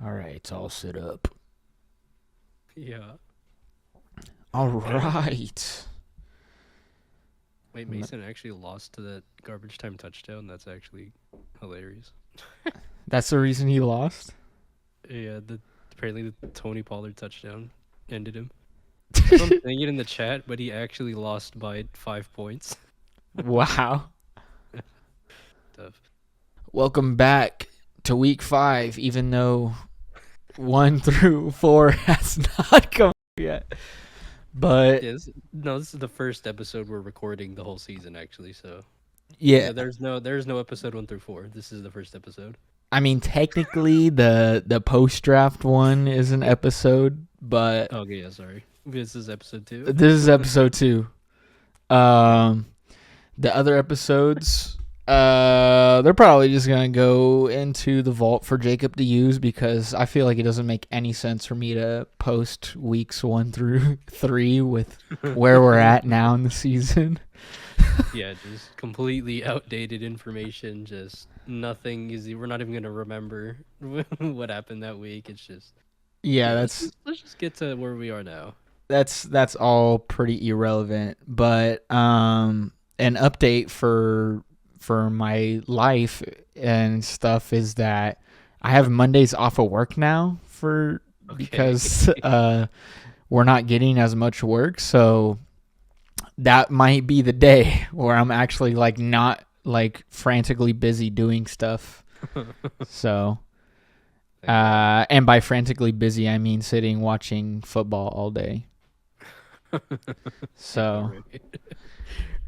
All right, all set up. Yeah. All right. Wait, Mason actually lost to that garbage time touchdown. That's actually hilarious. That's the reason he lost? Yeah, apparently the Tony Pollard touchdown ended him. Everyone's saying it in the chat, but he actually lost by 5 points. Wow. Tough. Welcome back to week 5, even though 1 through 4 has not come yet. But Yeah, this is the first episode we're recording the whole season actually. So yeah, there's no episode 1 through 4. This is the first episode. I mean technically the post-draft one is an episode, but Okay, yeah, sorry. This is episode 2. this is episode 2. Um the other episodes, they're probably just gonna go into the vault for Jacob to use because I feel like it doesn't make any sense for me to post weeks 1 through 3 with where we're at now in the season. Yeah, just completely outdated information. Just nothing is. We're not even gonna remember what happened that week. It's just Yeah, yeah. that's Let's just get to where we are now. that's all pretty irrelevant. But an update for my life and stuff is that I have Mondays off of work now for Okay. because we're not getting as much work, so that might be the day where I'm actually like not like frantically busy doing stuff. So, Thank God. and by frantically busy, I mean sitting watching football all day. Yeah. So, Right.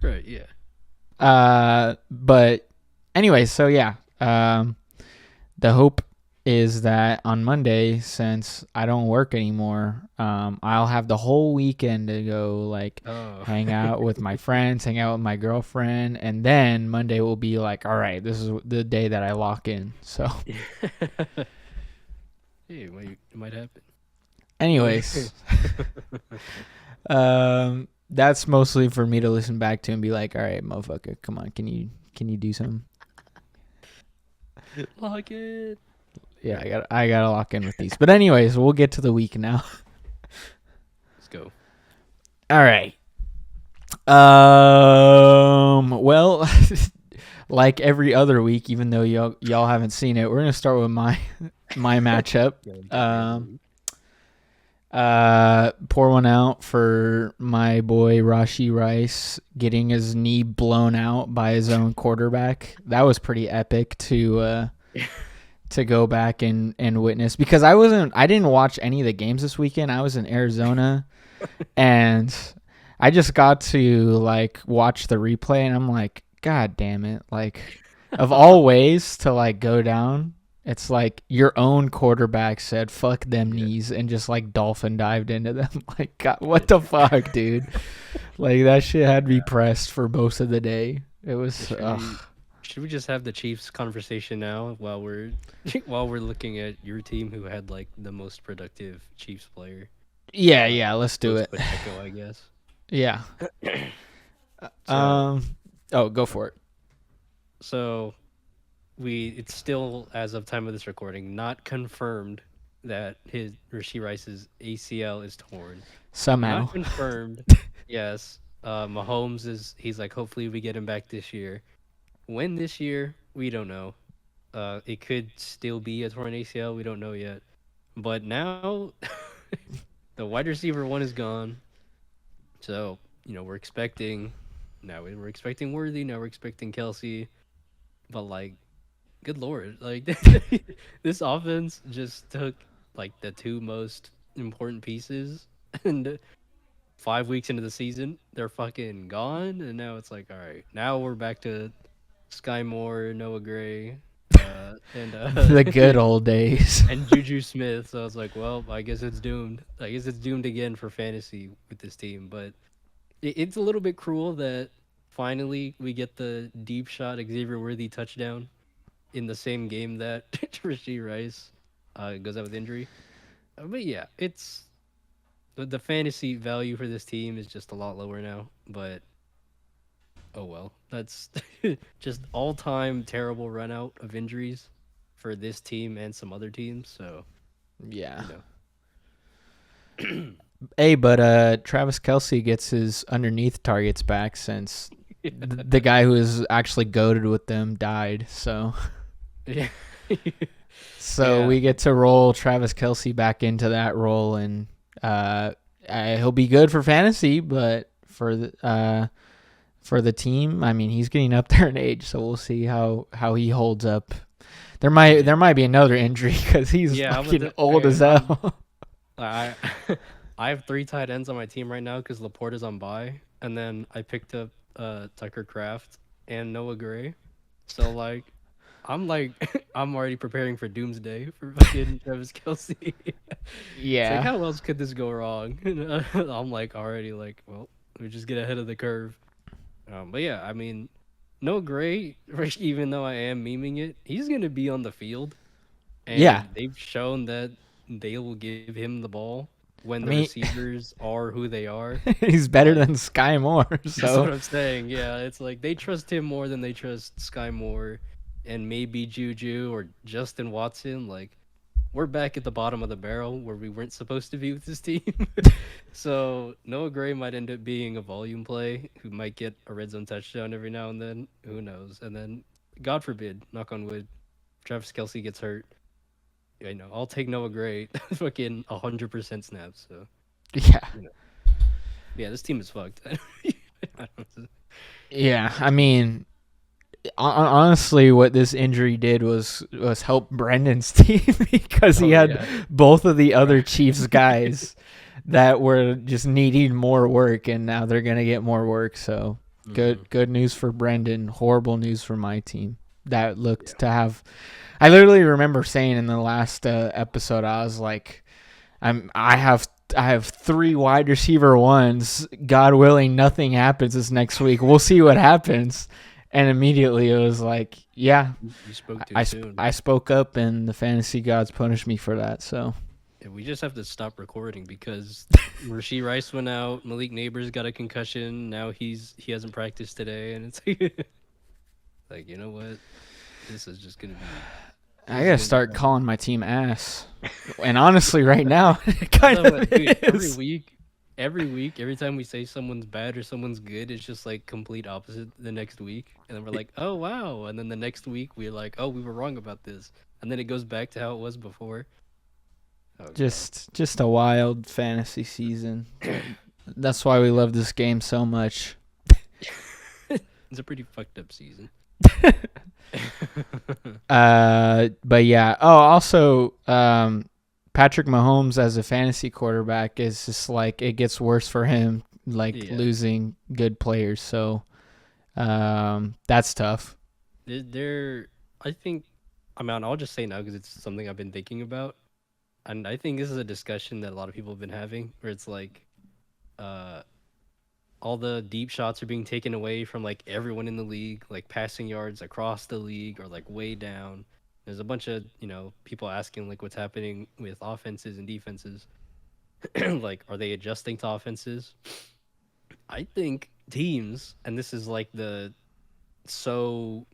Right. Yeah. but anyway, so yeah, the hope is that on Monday, since I don't work anymore, I'll have the whole weekend to go like Oh. hang out with my friends, hang out with my girlfriend, and then Monday will be like, all right, this is the day that I lock in. So, Hey, it might happen. anyways, that's mostly for me to listen back to and be like, all right, motherfucker, come on, can you do something? Lock it. Yeah, I gotta lock in with these. But anyways, we'll get to the week now. Let's go. All right. Well, like every other week, even though y'all haven't seen it, we're gonna start with my matchup. Yeah, like every other Um, week. pour one out for my boy Rashi Rice getting his knee blown out by his own quarterback. That was pretty epic to go back and witness because I didn't watch any of the games this weekend. I was in Arizona and I just got to like watch the replay and I'm like, God damn it. Like of all ways to like go down, it's like your own quarterback said, fuck them Yeah. knees and just like dolphin dived into them. Like, God, what the fuck, dude? Like that shit had me pressed for most of the day. It was, Should we should we just have the Chiefs conversation now while we're while we're looking at your team who had like the most productive Chiefs player? yeah, yeah, let's do Post it. Pacheco, I guess. Yeah. So Um, oh, go for it. so it's still as of time of this recording not confirmed that his Rasheed Rice's ACL is torn. Somehow. Not confirmed. Yes. Mahomes he's like hopefully we get him back this year. When this year, we don't know. It could still be a torn ACL. We don't know yet. But now, the wide receiver one is gone. So we're expecting. Now we're expecting Worthy. Now we're expecting Kelsey. But like, good lord, like this offense just took like the two most important pieces, and 5 weeks into the season, they're fucking gone. And now it's like, all right, now we're back to Sky Moore, Noah Gray, and The good old days. and Juju Smith. So I was like, well, I guess it's doomed. I guess it's doomed again for fantasy with this team. But it's a little bit cruel that finally we get the deep shot Xavier Worthy touchdown in the same game that Rasheed Rice goes out with injury. But yeah, it's the fantasy value for this team is just a lot lower now. But oh well, that's just all time terrible run out of injuries for this team and some other teams. So Yeah. You know. Hey, but Travis Kelsey gets his underneath targets back since the guy who is actually goated with them died. So Yeah. so Yeah. we get to roll Travis Kelsey back into that role, and he'll be good for fantasy, but for the team, I mean, he's getting up there in age, so we'll see how he holds up. There might be another injury because he's Yeah, fucking old as hell. I I have 3 tight ends on my team right now because Laporte is on bye, and then I picked up Tucker Kraft and Noah Gray. So like I'm already preparing for doomsday for fucking Travis Kelsey. It's like Yeah. how else could this go wrong? I'm like already like, well, we just get ahead of the curve. But yeah, I mean, Noah Gray, even though I am memeing it, he's gonna be on the field, Yeah. and they've shown that they will give him the ball when I the mean, receivers are who they are. he's better Like than Sky Moore. that's what So I'm saying. Yeah, it's like they trust him more than they trust Sky Moore and maybe Juju or Justin Watson. Like we're back at the bottom of the barrel where we weren't supposed to be with this team. So Noah Gray might end up being a volume play who might get a red zone touchdown every now and then. Who knows? And then, God forbid, knock on wood, Travis Kelsey gets hurt. I know I'll take Noah Gray, fucking 100% snaps. So yeah. you know, yeah, this team is fucked. Yeah. I mean, honestly, what this injury did was help Brendan's team because he Oh had yeah, both of the other Chiefs guys that were just needing more work, and now they're gonna get more work. So Mhm. good news for Brendan. Horrible news for my team that Yeah. looked to have. I literally remember saying in the last episode, I was like, I have 3 wide receiver 1s. God willing, nothing happens this next week. We'll see what happens. And immediately it was like, yeah, You spoke too I, soon. I spoke up, and the fantasy gods punished me for that. So Yeah, we just have to stop recording because Rasheed Rice went out. Malik Neighbors got a concussion. Now he hasn't practiced today, and it's like you know what? This is just gonna be. I This is gotta gonna be start fun. calling my team ass. And honestly, right now, it I kind thought, of dude, is. every week, every time we say someone's bad or someone's good, it's just like complete opposite the next week, and then we're like, oh wow, and then the next week we're like, oh, we were wrong about this, and then it goes back to how it was before. Oh god, Just a wild fantasy season. That's why we love this game so much. it's a pretty fucked up season. But yeah. Oh, also, Patrick Mahomes as a fantasy quarterback is just like it gets worse for him, like Yeah. losing good players. So, that's tough. I think, I mean, I'll just say now because it's something I've been thinking about, and I think this is a discussion that a lot of people have been having, where it's like, uh, all the deep shots are being taken away from like everyone in the league, like passing yards across the league or like way down. There's a bunch of people asking like what's happening with offenses and defenses. Like, are they adjusting to offenses? I think teams, and this is like the so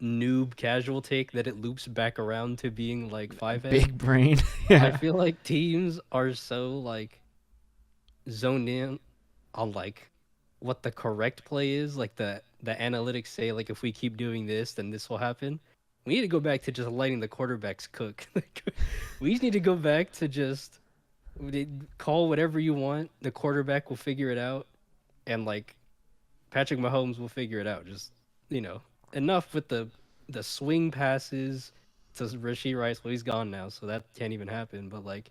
noob casual take that it loops back around to being like 5 Big brain. I Yeah. feel like teams are so like zoned in on like what the correct play is, like the analytics say like if we keep doing this then this will happen. We need to go back to just letting the quarterbacks cook. We just need to go back to just call whatever you want, the quarterback will figure it out, and like Patrick Mahomes will figure it out. Just you know, enough with the swing passes to Rasheed Rice. Well, he's gone now, so that can't even happen. But like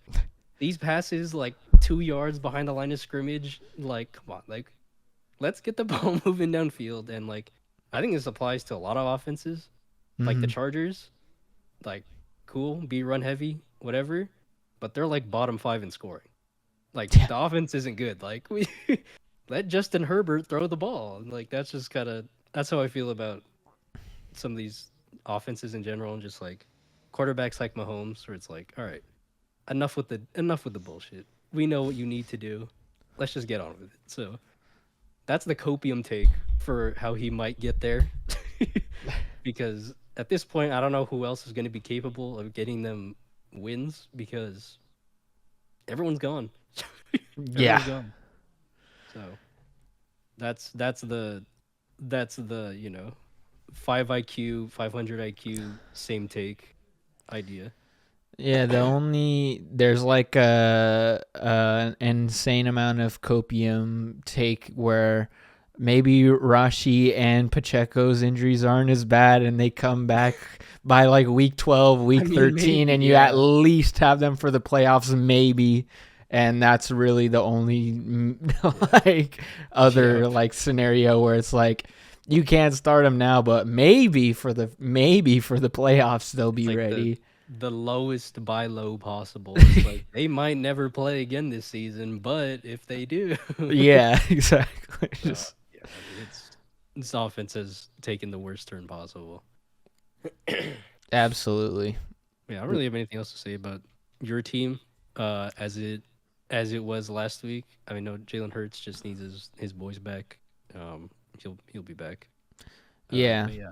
these passes, like 2 yards behind the line of scrimmage, like come on, like let's get the ball moving downfield. And like I think this applies to a lot of offenses, like the Mhm. Chargers. Like cool, be run heavy, whatever, but they're like bottom 5 in scoring. Like Yeah. the offense isn't good. Like we let Justin Herbert throw the ball. Like that's just kind of that's how I feel about some of these offenses in general, and just like quarterbacks like Mahomes, where it's like, all right, enough with the bullshit. We know what you need to do. Let's just get on with it. So that's the copium take for how he might get there, because at this point, I don't know who else is going to be capable of getting them wins because everyone's gone. Yeah. Everyone's gone. So that's the 500 IQ, same take idea. Yeah, there's like an insane amount of copium take where maybe Rashi and Pacheco's injuries aren't as bad and they come back by like week 12, week 13 maybe, and you at yeah. least have them for the playoffs maybe, and that's really the only like other Yep. like scenario where it's like you can't start them now, but maybe for the playoffs they'll It's be like ready. the lowest buy low possible. It's like they might never play again this season, but if they do, Yeah, exactly. so Just yeah, I mean, this offense has taken the worst turn possible. absolutely. Yeah, I don't really have anything else to say about your team. As it was last week. I mean, no, Jalen Hurts just needs his boys back. He'll be back. Yeah. But yeah,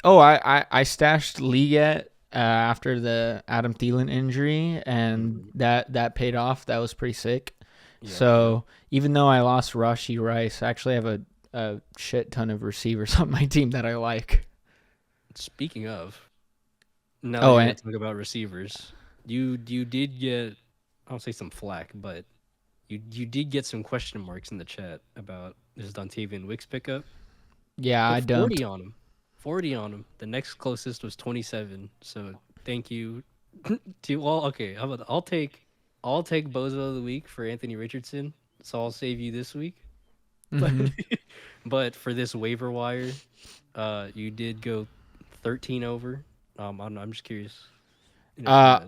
Oh, I stashed Liget after the Adam Thielen injury, and mhm, that paid off. That was pretty sick. yep, yep. So even though I lost Rashi Rice, I actually have a shit ton of receivers on my team that I like. Speaking of, now that Oh, you're gonna and talk about receivers, you did get, I don't say some flack, but you did get some question marks in the chat about this Dontavian Wicks pickup. yeah, Put I 40 dumped. on him. 40 on him. The next closest was 27. So thank you to all. Okay, how about I'll take Bozo of the week for Anthony Richardson. So I'll save you this week. But Hmm. but for this waiver wire, you did go 13 over. I don't know, I'm just curious. If Uh,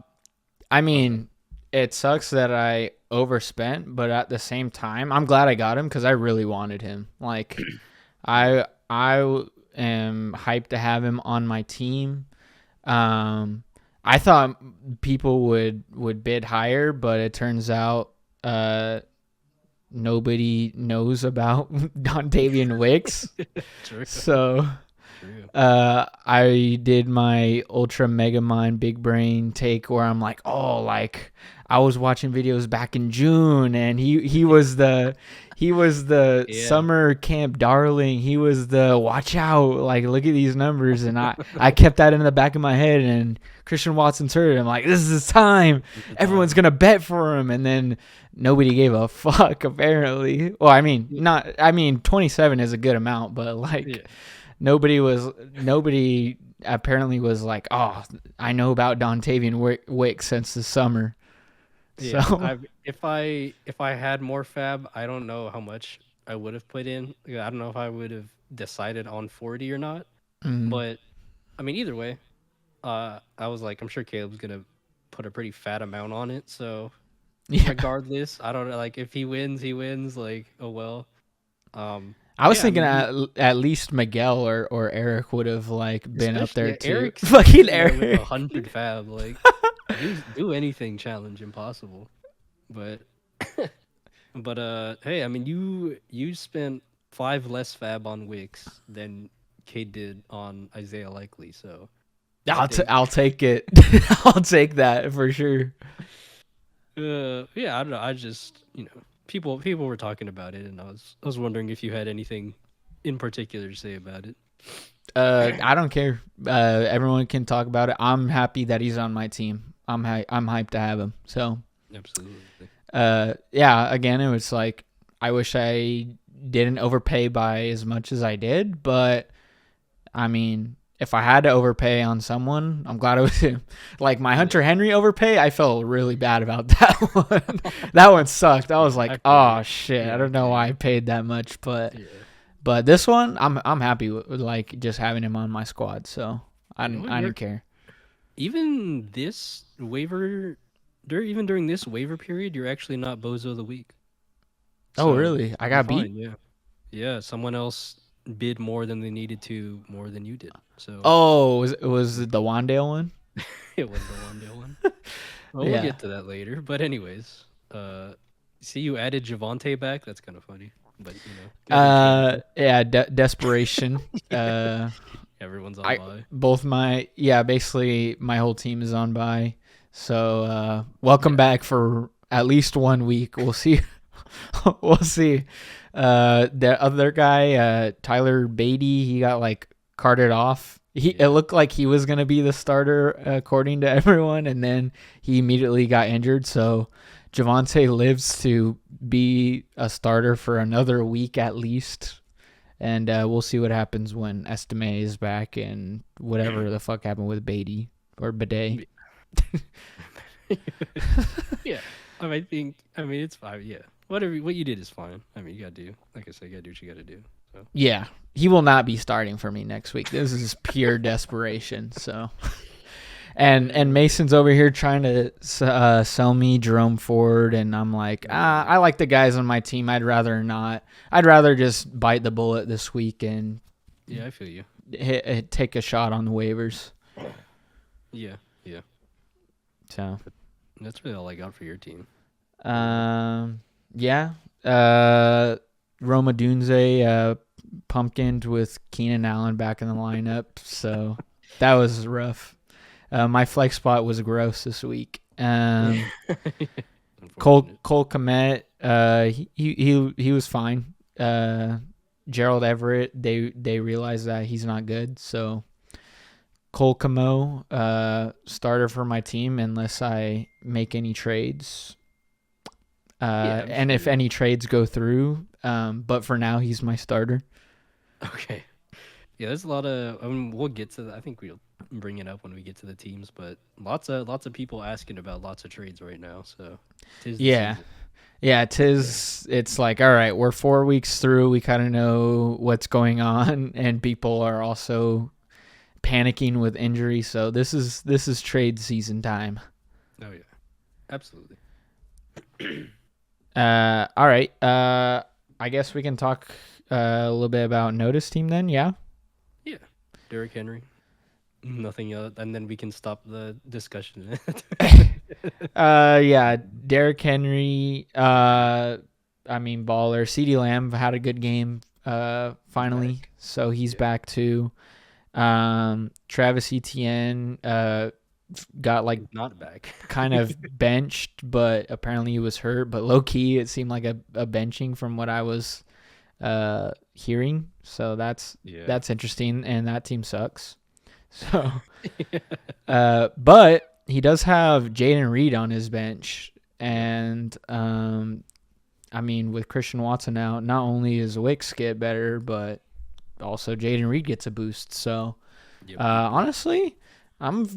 I how's that? mean, it sucks that I overspent, but at the same time, I'm glad I got him because I really wanted him. Like, Yeah. I am hyped to have him on my team. I thought people would bid higher, but it turns out nobody knows about Dontavian Wicks. True. So True. I did my ultra mega mind big brain take where I'm like, oh, like I was watching videos back in June, and he was the Yeah. summer camp darling. He was the watch out, like look at these numbers, and I kept that in the back of my head. And Christian Watson's hurt. I'm like, this is his time. At the Everyone's time. gonna bet for him, and then nobody gave a fuck apparently. Well, I mean, Yeah. not. I mean, 27 is a good amount, but Yeah. like nobody apparently was like, oh, I know about Dontavian Wick since the summer. Yeah, So if I had more fab, I don't know how much I would have put in. Yeah, I don't know if I would have decided on 40 or not. mm, But I mean, either way, I was like, I'm sure Caleb's gonna put a pretty fat amount on it. So yeah, regardless, I don't know. Like if he wins, he wins. Like oh well. I was Yeah, I thinking mean, at least Miguel or Eric would have like been up especially there yeah, too. Eric's Fucking sitting there with Eric. 100 fab. Like do anything challenge impossible. But hey, I mean you spent 5 less fab on Wix than Kate did on Isaiah Likely, so I think I'll take it. I'll take that for sure. yeah, I don't know. I just people were talking about it, and I was wondering if you had anything in particular to say about it. I don't care. Everyone can talk about it. I'm happy that he's on my team. I'm hyped to have him. So Absolutely. yeah, again, it was like I wish I didn't overpay by as much as I did, but I mean, if I had to overpay on someone, I'm glad it was him. Like my Yeah. Hunter Henry overpay, I felt really bad about that one. That one sucked. I was Yeah, I like, feel oh you. shit, I Yeah, don't know why I paid that much, yeah. but this one, I'm happy with like just having him on my squad. So You know what? I You're don't care. even this waiver, even during this waiver period, you're actually not Bozo of the week. Oh So really? I you're got beat. fine. Yeah. Yeah. Someone else bid more than they needed to, more than you did. So Oh, was it the Wandale one? it was the one day one. Well, we'll Yeah. get to that later. But anyways, see you added Javante back. That's kind of funny. But eventually Yeah, desperation. Uh, everyone's on I by. both my basically my whole team is on bye, So welcome Yeah. back for at least 1 week. We'll see. We'll see. The other guy, Tyler Beatty, he got like carted off. It Yeah. looked like he was gonna be the starter according to everyone, and then he immediately got injured. So Javante lives to be a starter for another week at least, and we'll see what happens when Estime is back and whatever the fuck happened with Beatty or Bidet. Yeah. I mean it's fine. Yeah. Whatever what you did is fine. I mean you gotta do like I said, you gotta do what you gotta do. So Yeah, he will not be starting for me next week. This is pure desperation. So, and Mason's over here trying to sell me Jerome Ford, and I'm like, I like the guys on my team. I'd rather not. I'd rather just bite the bullet this week and yeah, I feel you. take a shot on the waivers. Yeah, yeah. So, That's really all I got for your team. yeah. Roma Dunze pumpkined with Keenan Allen back in the lineup, so that was rough. My flex spot was gross this week. Cole Unfortunate. Komet, he was fine. Gerald Everett, they realized that he's not good, so Cole Camo, starter for my team unless I make any trades. Yeah, I'm And sure if you. any trades go through, but for now he's my starter. Okay. Yeah, there's a lot of. I mean, we'll get to. I think we'll bring it up when we get to the teams, but lots of people asking about lots of trades right now. So, tis the Yeah, season. yeah. Yeah. It's like, all right, we're 4 weeks through. We kind of know what's going on, and people are also panicking with injury. So this is trade season time. Oh yeah, absolutely. All right. I guess we can talk a little bit about Notice Team then. Yeah. Yeah, Derrick Henry. Nothing else, and then we can stop the discussion. Yeah. Derrick Henry. I mean, baller. CD Lamb had a good game. He's Finally, back. so he's Yeah. back too. Travis Etienne. Got like He's not back. kind of benched, but apparently he was hurt. But low key, it seemed like a benching from what I was hearing. So Yeah. that's interesting, and that team sucks. So, but he does have Jaden Reed on his bench, Yep. and I mean, with Christian Watson out, not only is Wicks get better, but also Jaden Reed gets a boost. So, Yep. honestly, I'm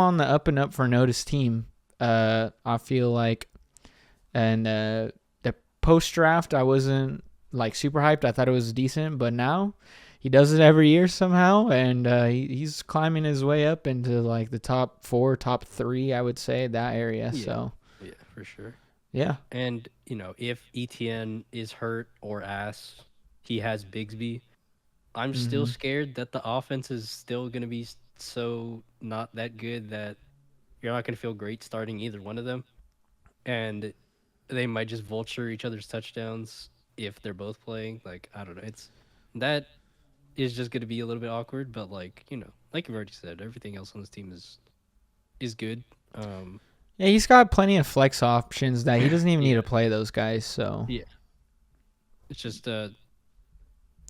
on the up and up for Notice team. I feel like, and the post draft, I wasn't like super hyped. I thought it was decent, but now he does it every year somehow, and he's climbing his way up into like the top 4, top 3, I would say, that area. Yeah. So Yeah, for sure. yeah, And if ETN is hurt or ass, he has Bigsby. I'm still hmm scared that the offense is still gonna be so not that good that you're not gonna feel great starting either one of them, and they might just vulture each other's touchdowns if they're both playing. Like I don't know, it's that is just gonna be a little bit awkward. But like you've already said, everything else on this team is good. Um, yeah, he's got plenty of flex options that he doesn't even need yeah, to play those guys. So yeah. It's just well,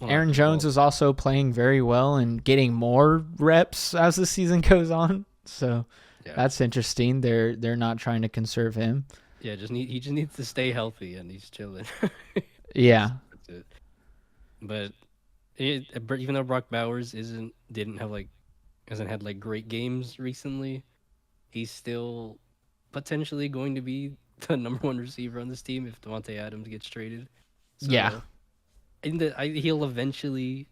Aaron Jones well, is also playing very well and getting more reps as the season goes on. So yeah, that's interesting. They're not trying to conserve him. yeah. He just needs to stay healthy and he's chilling. Yeah. That's it. But even though Brock Bowers didn't have like hasn't had like great games recently, he's still potentially going to be the number one receiver on this team if Devontae Adams gets traded. Yeah. So he'll eventually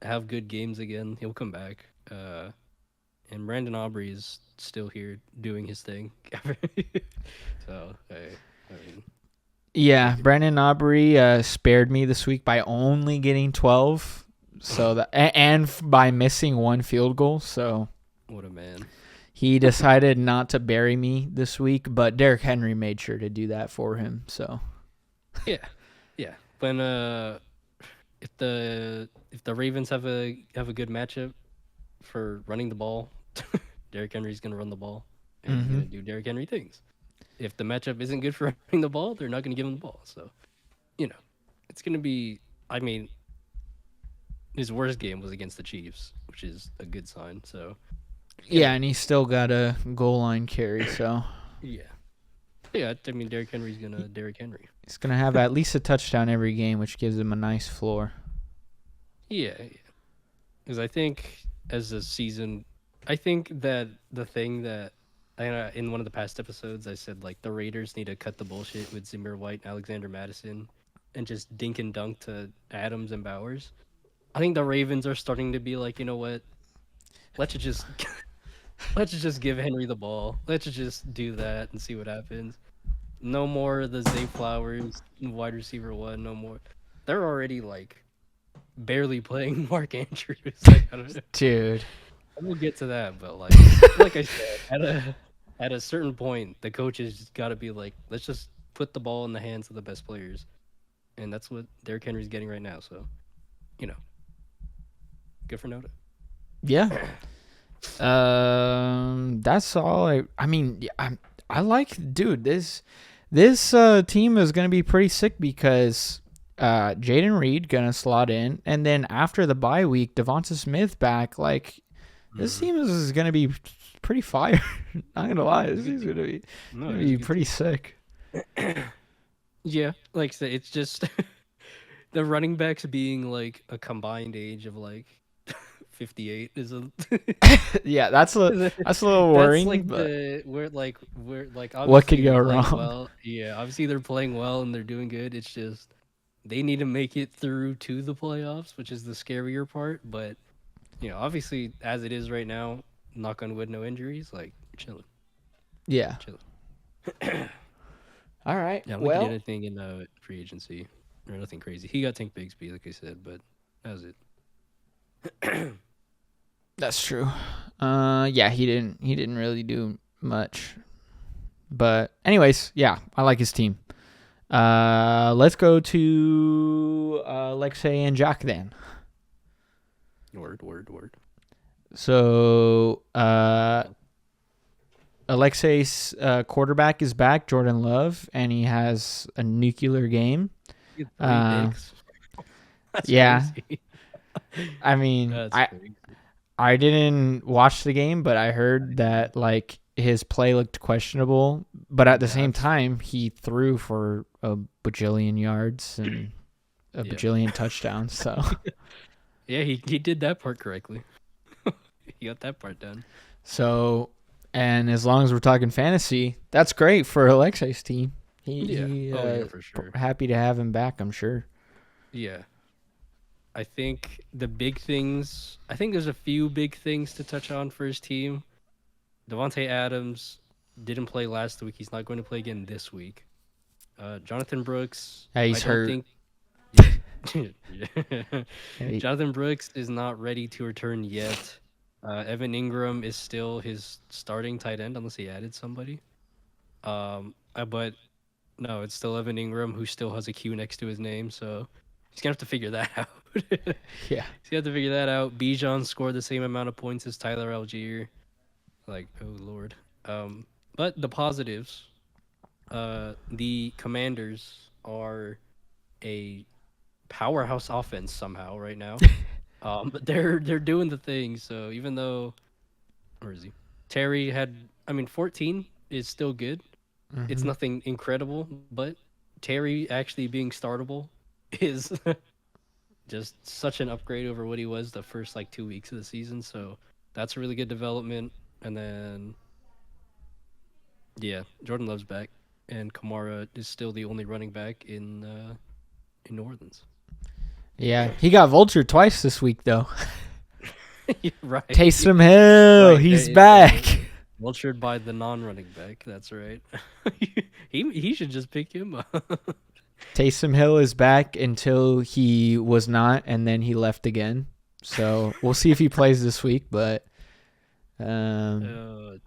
have good games again. He'll come back. And Brandon Aubrey is still here doing his thing. So I mean, Yeah. Brandon Aubrey spared me this week by only getting 12. So that and by missing one field goal. So what a man. he decided not to bury me this week, but Derrick Henry made sure to do that for him. So Yeah, yeah. When if the Ravens have a good matchup for running the ball, Derrick Henry's gonna run the ball. and he's Mm-hmm. gonna do Derrick Henry things. If the matchup isn't good for running the ball, they're not gonna give him the ball. So, you know, it's gonna be. I mean, his worst game was against the Chiefs, which is a good sign. So, you Yeah, know, and he's still got a goal line carry, so yeah, yeah. I mean, Derrick Henry's gonna Derrick Henry. he's gonna have at least a touchdown every game, which gives him a nice floor. Yeah, because I think as a season, I think that the thing that in one of the past episodes I said like the Raiders need to cut the bullshit with Zamir White and Alexander Madison and just dink and dunk to Adams and Bowers. I think the Ravens are starting to be like, you know what? Let's just let's just give Henry the ball. Let's just do that and see what happens. No more of the Zay Flowers wide receiver one. No more. They're already like barely playing Mark Andrews. Like, I don't know. Dude. We'll get to that, but like I said, at a certain point, the coaches got to be like, let's just put the ball in the hands of the best players, and that's what Derrick Henry's getting right now. So, you know, good for Noda. Yeah. That's all I mean, yeah, I like, dude, this team is going to be pretty sick because Jaden Reed going to slot in, and then after the bye week, Devonta Smith back. Like, this team is going to be pretty fire. Not going to lie. This is going to be pretty sick. Yeah, like I said, it's just the running backs being like a combined age of like 58 is a Yeah, that's a little worrying. That's like but we're like what could obviously go they're playing wrong? well. Yeah, obviously they're playing well and they're doing good. It's just they need to make it through to the playoffs, which is the scarier part. But you know, obviously as it is right now, knock on wood, no injuries, like chilling. Yeah. All right. Yeah, I don't think he did anything in free agency or nothing crazy. He got Tank Bigsby, like I said, but that was it. That's true. Yeah, he didn't really do much. But anyways, yeah, I like his team. Let's go to Alexei and Jack then. Word. So Alexei's quarterback is back, Jordan Love, and he has a nuclear game. That's yeah. crazy. I mean, That's crazy. I didn't watch the game, but I heard that like his play looked questionable. But at the same time, he threw for a bajillion yards and a bajillion touchdowns. So yeah, he did that part correctly. He got that part done. So, and as long as we're talking fantasy, that's great for Alexei's team. For sure. Happy to have him back, I'm sure. Yeah. I think there's a few big things to touch on for his team. Devontae Adams didn't play last week. He's not going to play again this week. Jonathan Brooks. Yeah, he's hurt. Jonathan Brooks is not ready to return yet. Evan Ingram is still his starting tight end unless he added somebody. But no, it's still Evan Ingram who still has a Q next to his name, so he's gonna have to figure that out. Yeah, he's gonna have to figure that out. Bijan scored the same amount of points as Tyler Algier. Like, oh lord. But the positives, the Commanders are a powerhouse offense somehow right now. But they're doing the thing. So even though, where is he? Terry had, 14 is still good. Mm-hmm. It's nothing incredible, but Terry actually being startable is just such an upgrade over what he was the first 2 weeks of the season. So that's a really good development. And then, yeah, Jordan Love's back, and Kamara is still the only running back in New Orleans. Yeah, he got vultured twice this week though. Right. Taysom Hill, he's back. Vultured by the non-running back. That's right. he should just pick him up. Taysom Hill is back until he was not, and then he left again. So we'll see if he plays this week. But Taysom.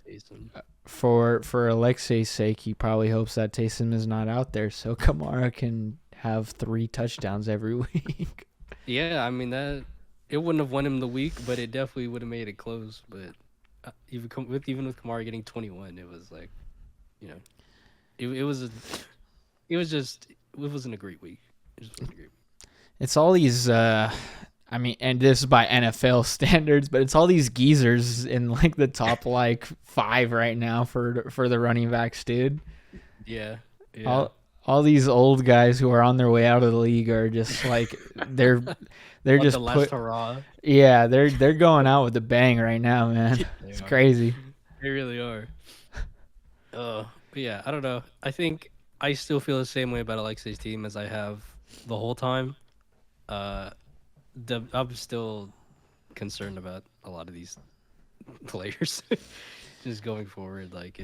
For Alexei's sake, he probably hopes that Taysom is not out there, so Kamara can have 3 touchdowns every week. Yeah, that it wouldn't have won him the week, but it definitely would have made it close. But even with Kamara getting 21, it was like, you know, it was it was just it wasn't a great week. It just wasn't a great week. It's all these I mean, and this is by NFL standards, but it's all these geezers in like the top like 5 right now for the running backs, dude. Yeah. Yeah. All these old guys who are on their way out of the league are just like they're just the last hurrah. Yeah, they're going out with a bang right now, man. It's crazy. They really are. But yeah, I don't know. I think I still feel the same way about Alexei's team as I have the whole time. I'm still concerned about a lot of these players just going forward. Like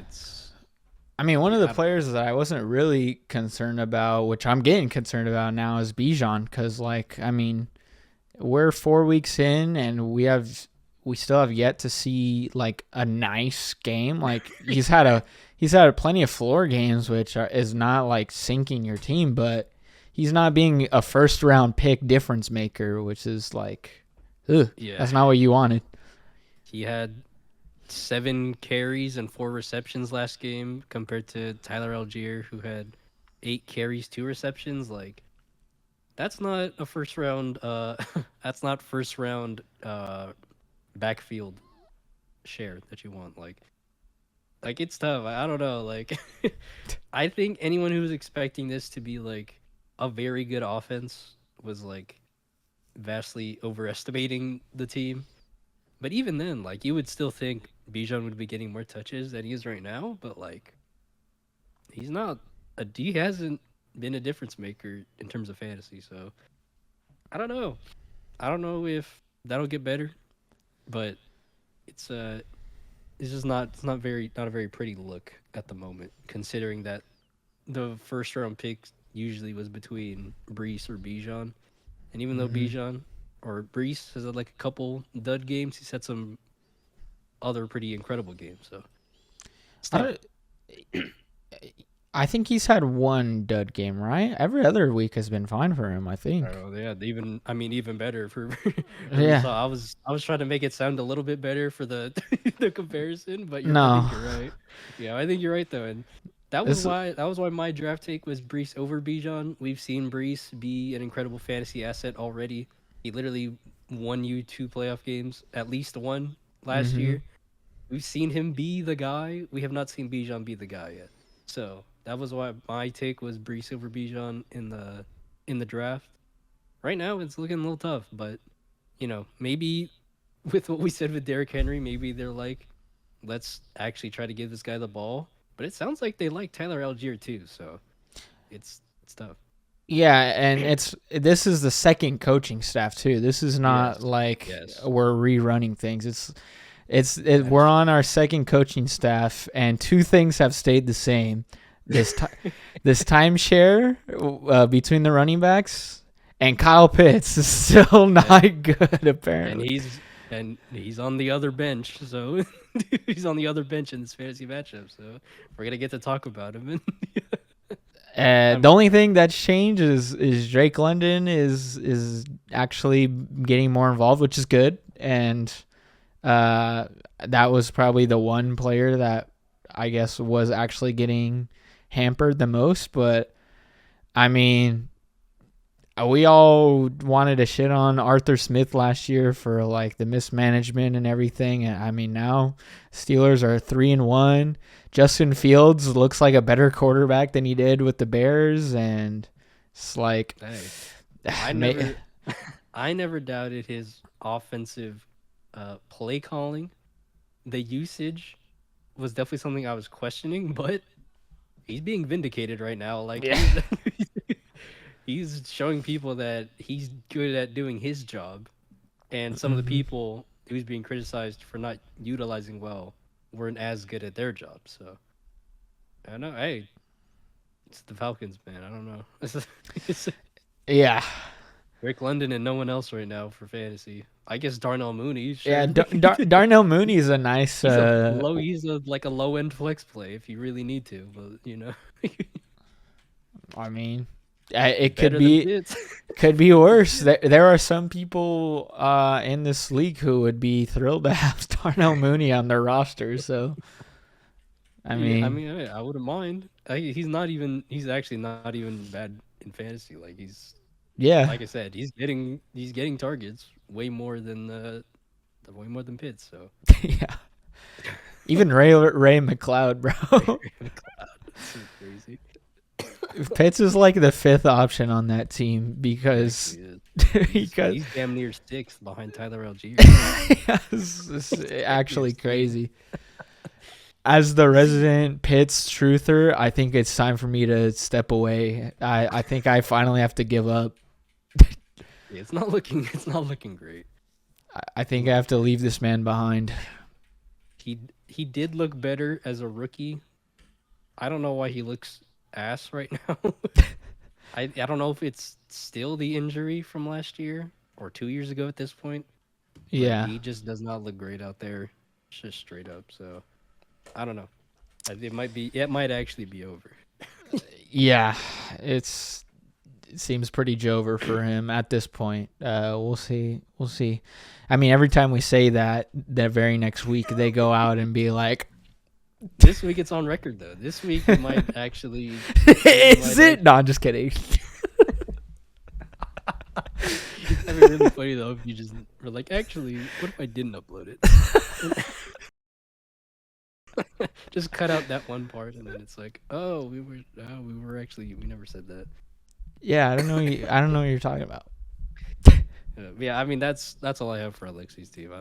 I mean, one of the players that I wasn't really concerned about, which I'm getting concerned about now, is Bijan, because like, I mean, we're 4 weeks in and we still have yet to see like a nice game. Like he's had plenty of floor games, which is not like sinking your team, but he's not being a first round pick difference maker, which is like, that's not what you wanted. He had 7 carries and 4 receptions last game compared to Tyler Algier, who had 8 carries, 2 receptions. Like, that's not a first round. That's not first round backfield share that you want. Like it's tough. I don't know. Like, I think anyone who was expecting this to be like a very good offense was like vastly overestimating the team. But even then, like, you would still think Bijan would be getting more touches than he is right now. But like, he hasn't been a difference maker in terms of fantasy. So I don't know. I don't know if that'll get better, but it's just not a very pretty look at the moment, considering that the first round pick usually was between Brees or Bijan, and even though Bijan or Brees has had like a couple dud games, he's had some other pretty incredible games. So I think he's had one dud game, right? Every other week has been fine for him, I think. Yeah, even better for. Yeah. So I was trying to make it sound a little bit better for the the comparison, but No. I think you're right. Yeah, I think you're right though, and that was why my draft take was Brees over Bijan. We've seen Brees be an incredible fantasy asset already. He literally won you 2 playoff games, at least one last year. We've seen him be the guy. We have not seen Bijan be the guy yet. So that was why my take was Brees over Bijan in the draft. Right now, it's looking a little tough, but maybe with what we said with Derrick Henry, maybe they're like, let's actually try to give this guy the ball. But it sounds like they like Tyler Algier too, so it's tough. Yeah, and this is the second coaching staff too. This is not we're rerunning things. We're on our second coaching staff, and 2 things have stayed the same. This timeshare between the running backs, and Kyle Pitts is still not good apparently. And he's on the other bench, so he's on the other bench in this fantasy matchup. So we're gonna get to talk about him. The only thing that's changed is Drake London is actually getting more involved, which is good, and that was probably the one player that I guess was actually getting hampered the most. But I mean, we all wanted to shit on Arthur Smith last year for like the mismanagement and everything. And I mean, now Steelers are 3-1. Justin Fields looks like a better quarterback than he did with the Bears, and it's like, I never doubted his offensive play calling. The usage was definitely something I was questioning, but he's being vindicated right now. Like, he's showing people that he's good at doing his job, and some of the people he was being criticized for not utilizing well weren't as good at their job. So I don't know. Hey, it's the Falcons, man. I don't know. Yeah. Rick London and no one else right now for fantasy. I guess Darnell Mooney. Sure. Yeah, Darnell Mooney is a nice. He's like a low end flex play if you really need to, but I mean, It Better than be Pitts. worse. There are some people in this league who would be thrilled to have Darnell Mooney on their roster. So, I Yeah, I mean, mean, I wouldn't mind. He's not even. He's actually not even bad in fantasy. Like he's, yeah, like I said, he's getting targets way more than Pitts. So yeah. Even Ray McLeod, bro. That's so crazy. Pitts is like the fifth option on that team because Actually, because he's damn near sixth behind Tyler Algier. it's actually crazy. As the resident Pitts truther, I think it's time for me to step away. I think I finally have to give up. Yeah, it's not looking great. I think I have to leave this man behind. He did look better as a rookie. I don't know why he looks ass right now. I don't know if it's still the injury from last year or 2 years ago at this point. But Yeah. he just does not look great out there, just straight up. So I don't know. It might actually be over. Yeah, it seems pretty Jover for him at this point. We'll see. We'll see. I mean, every time we say that very next week they go out and be like, This week it's on record though. This week it might actually. "Is it?" No, I'm just kidding. That'd be really funny though if you just were like, actually, what if I didn't upload it? Just cut out that one part, and then it's like, oh, we never said that. Yeah, I don't know. I don't know what you're talking about. Yeah, I mean that's all I have for Alexi's team.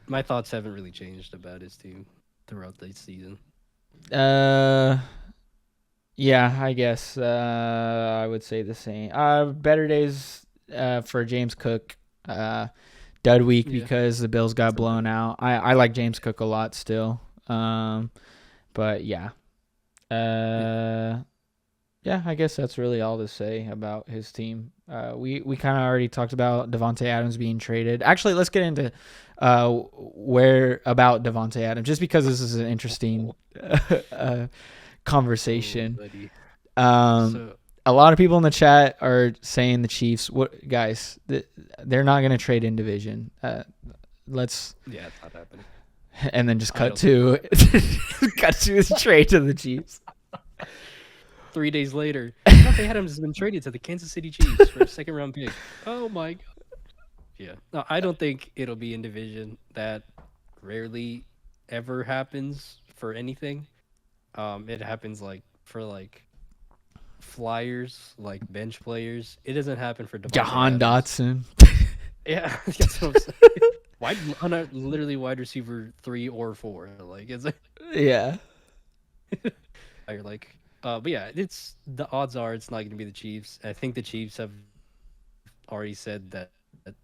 My thoughts haven't really changed about his team throughout the season. Yeah, I guess I would say the same. Better days for James Cook. Dud week because the Bills got blown out. I like James Cook a lot still. But yeah. Yeah, I guess that's really all to say about his team. We kind of already talked about Davante Adams being traded. Actually, let's get into where about Davante Adams, just because this is an interesting conversation. A lot of people in the chat are saying the Chiefs. What guys? They're not going to trade in division. Let's. Yeah, it's not happening. And then just cut to the trade to the Chiefs. 3 days later, Davante Adams has been traded to the Kansas City Chiefs for a second-round pick. Oh my god. Yeah. No, I don't think it'll be in division. That rarely ever happens for anything. It happens for flyers, like bench players. It doesn't happen for Jahan Dotson. Yeah, that's what I'm saying. Literally wide receiver 3 or 4. Like it's yeah. You're like, but yeah, the odds are it's not going to be the Chiefs. I think the Chiefs have already said that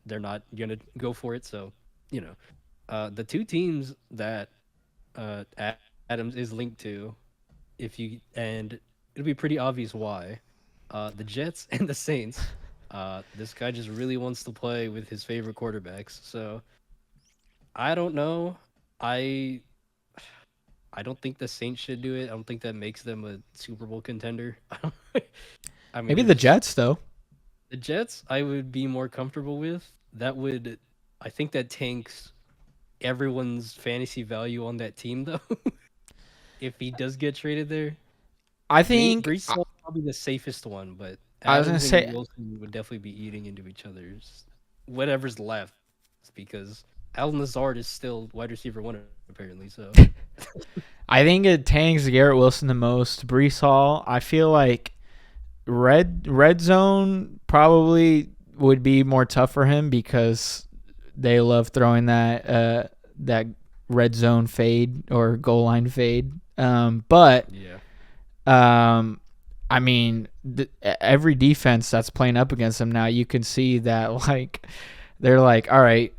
they're not going to go for it. So, the two teams that Adams is linked to, and it'll be pretty obvious why, the Jets and the Saints. This guy just really wants to play with his favorite quarterbacks. So, I don't know. I don't think the Saints should do it. I don't think that makes them a Super Bowl contender. I mean, maybe the Jets though. The Jets, I would be more comfortable with. I think that tanks everyone's fantasy value on that team though. If he does get traded there, I think Brees Hall probably the safest one, but I was gonna say Wilson would definitely be eating into each other's whatever's left, because Allen Lazard is still wide receiver 1 apparently. So. I think it tanks Garrett Wilson the most. Brees Hall, I feel like red zone probably would be more tough for him because they love throwing that red zone fade or goal line fade. But yeah. I mean, every defense that's playing up against them now, you can see that they're like, all right,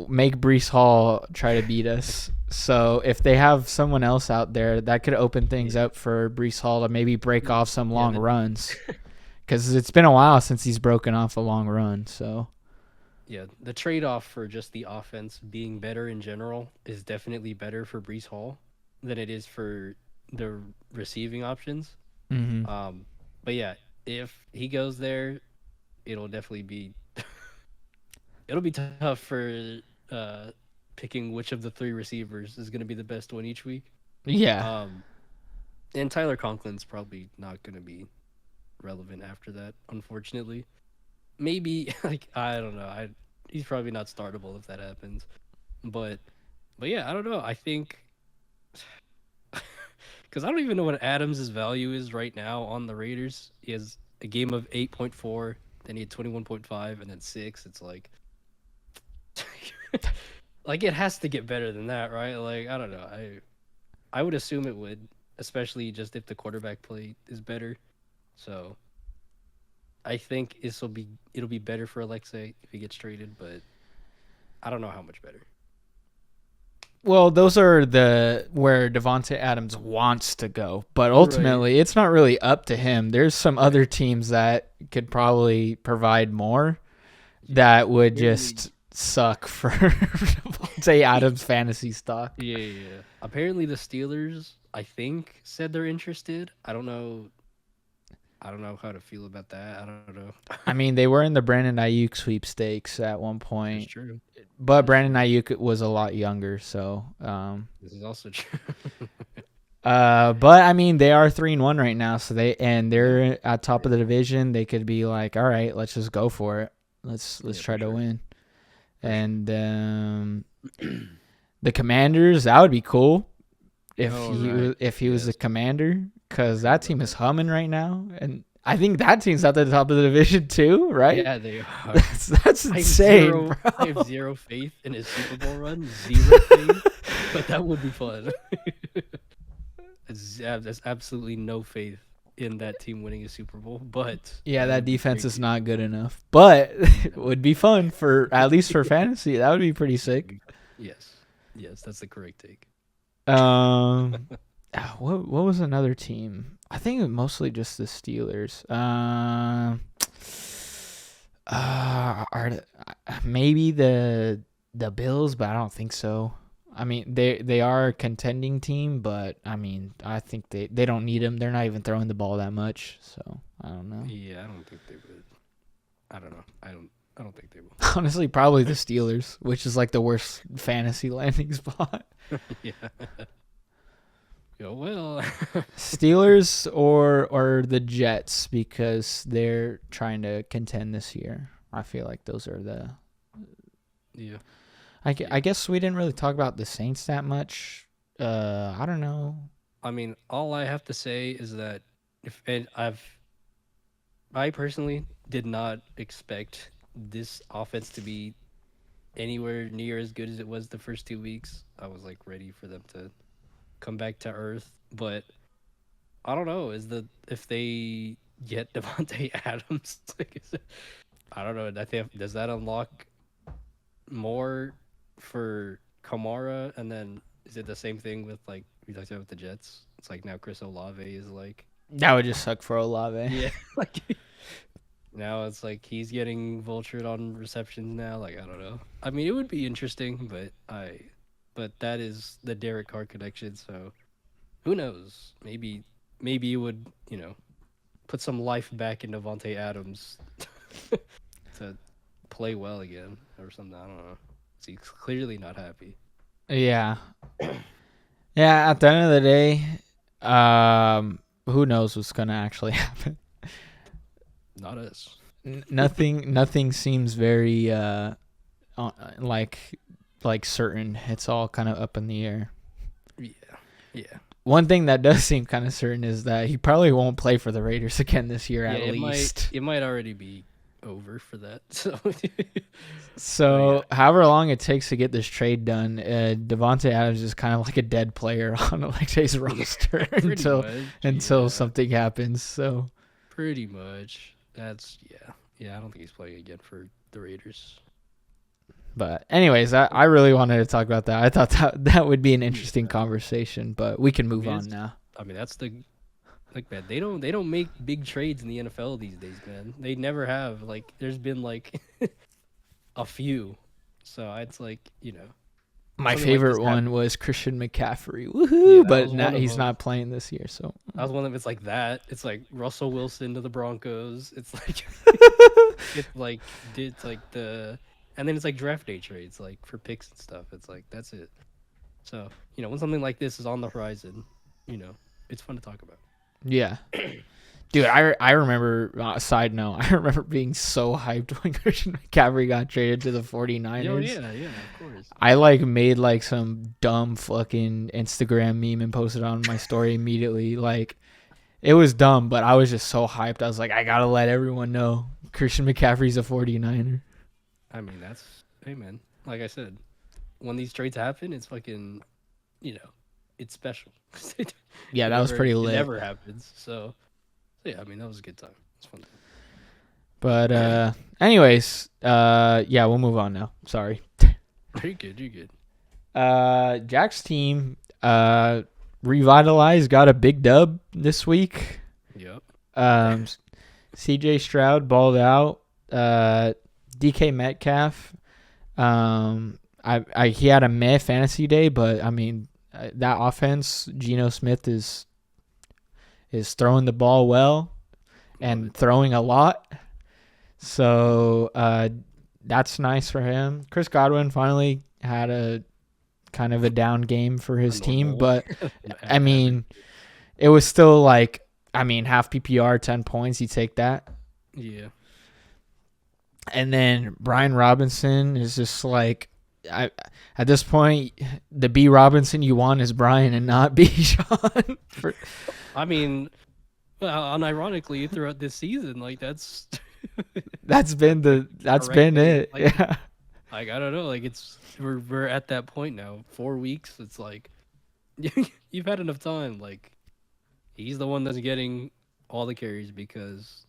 make Brees Hall try to beat us. So if they have someone else out there, that could open things up for Brees Hall to maybe break off some long runs, because it's been a while since he's broken off a long run. So yeah, the trade-off for just the offense being better in general is definitely better for Brees Hall than it is for the receiving options. Mm-hmm. But yeah, if he goes there, it'll definitely be it'll be tough for uh picking which of the three receivers is going to be the best one each week. Yeah. Um, and Tyler Conklin's probably not going to be relevant after that, unfortunately. Maybe like I don't know. He's probably not startable if that happens. But yeah, I don't know. I think because I don't even know what Adams' value is right now on the Raiders. He has a game of 8.4, then he had 21.5, and then 6. It's like, like it has to get better than that, right? Like I don't know. I would assume it would, especially just if the quarterback play is better. So I think it'll be better for Alexei if he gets traded, but I don't know how much better. Well, those are the where Devonte Adams wants to go, but ultimately it's not really up to him. There's some other teams that could probably provide more that would just suck for Devonte Adams fantasy stock. Yeah. Apparently the Steelers, I think, said they're interested. I don't know. I don't know how to feel about that. I don't know. I mean, they were in the Brandon Ayuk sweepstakes at one That's point, true. but Brandon Ayuk was a lot younger, so. This is also true. But I mean, they are 3-1 right now, so they're at top of the division. They could be like, all right, let's just go for it. Let's try to win. And the Commanders, that would be cool if he was the commander, because that team is humming right now, and I think that team's at the top of the division too, right? Yeah, they are. That's insane, bro. I have zero faith in his Super Bowl run. Zero faith. But that would be fun. There's absolutely no faith in that team winning a Super Bowl. But yeah, that defense is not good enough. But it would be fun for at least for fantasy. That would be pretty sick. Yes, that's the correct take. What was another team? I think mostly just the Steelers. Maybe the Bills, but I don't think so. I mean, they are a contending team, but I mean, I think they don't need them. They're not even throwing the ball that much, so I don't know. Yeah, I don't think they would. I don't know. I don't think they will. Honestly, probably the Steelers, which is like the worst fantasy landing spot. Yeah. Well. Steelers or the Jets, because they're trying to contend this year. I feel like those are the. Yeah. I guess we didn't really talk about the Saints that much. I don't know. I mean, all I have to say is that I personally did not expect this offense to be anywhere near as good as it was the first 2 weeks. I was like ready for them to come back to earth, but I don't know. If they get Devontae Adams, I don't know. I think does that unlock more for Kamara, and then is it the same thing with like we talked about with the Jets? It's like now Chris Olave is like that would just suck for Olave. Yeah, like now it's like he's getting vultured on receptions now. Like I don't know. I mean, it would be interesting, but that is the Derek Carr connection. So who knows? Maybe it would put some life back in Devontae Adams to play well again or something. I don't know. He's clearly not happy. Yeah. Yeah, at the end of the day, who knows what's gonna actually happen? Not us. Nothing seems very like certain. It's all kind of up in the air. Yeah. One thing that does seem kind of certain is that he probably won't play for the Raiders again this year, at least. It might already be over for that. So however long it takes to get this trade done, Devontae Adams is kind of like a dead player on Alexei's roster until something happens. So pretty much, that's yeah. I don't think he's playing again for the Raiders. But anyways, I really wanted to talk about that. I thought that would be an interesting conversation, but we can move on now. I mean, that's the like, man, they don't make big trades in the NFL these days, man. They never have. Like, there's been like a few, so it's like My something like this favorite one happened. was Christian McCaffrey. Yeah, Woohoo! that But was one of he's them. not playing this year, so. That was one of them. It's like that. It's like Russell Wilson to the Broncos. It's like it's like the and then it's like draft day trades like for picks and stuff. It's like that's it. So when something like this is on the horizon, it's fun to talk about. Yeah. Dude, I remember, side note, I remember being so hyped when Christian McCaffrey got traded to the 49ers. Yeah, of course. I made some dumb fucking Instagram meme and posted on my story immediately. Like, it was dumb, but I was just so hyped. I was like, I gotta let everyone know Christian McCaffrey's a 49er. I mean, hey man, like I said, when these trades happen, it's fucking, it's special. Yeah, that was pretty lit. It never happens. So yeah, I mean, that was a good time. It's fun. But anyways, yeah, we'll move on now. Sorry. You're good. Jack's team revitalized, got a big dub this week. Yep. CJ Stroud balled out. DK Metcalf. He had a meh fantasy day, but I mean that offense, Geno Smith is throwing the ball well and throwing a lot. So that's nice for him. Chris Godwin finally had a kind of a down game for his team, but I mean, it was still half PPR, 10 points. You take that. Yeah. And then Brian Robinson is just like, at this point, the B Robinson you want is Brian and not Bijan. I mean, unironically, throughout this season, like that's been it. Like, yeah. Like I don't know, like we're at that point now. 4 weeks. It's like you've had enough time. Like he's the one that's getting all the carries because,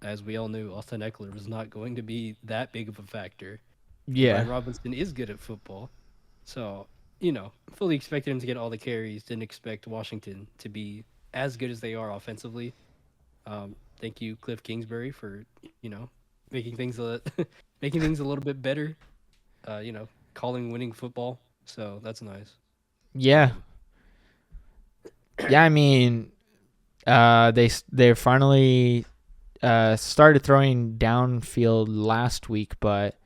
as we all knew, Austin Eckler was not going to be that big of a factor. Yeah. Brian Robinson is good at football. So, fully expected him to get all the carries. Didn't expect Washington to be as good as they are offensively. Thank you, Cliff Kingsbury, for, making things a little bit better. Calling winning football. So that's nice. Yeah. Yeah, I mean, they finally started throwing downfield last week, but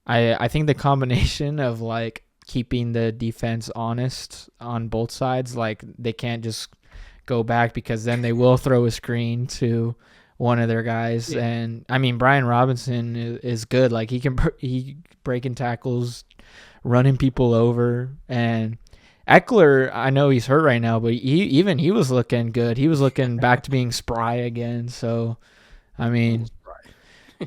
I think the combination of like keeping the defense honest on both sides, like they can't just go back because then they will throw a screen to one of their guys. Yeah. And I mean, Brian Robinson is good. Like he breaking tackles, running people over. And Eckler, I know he's hurt right now, but he was looking good. He was looking back to being spry again. So, I mean,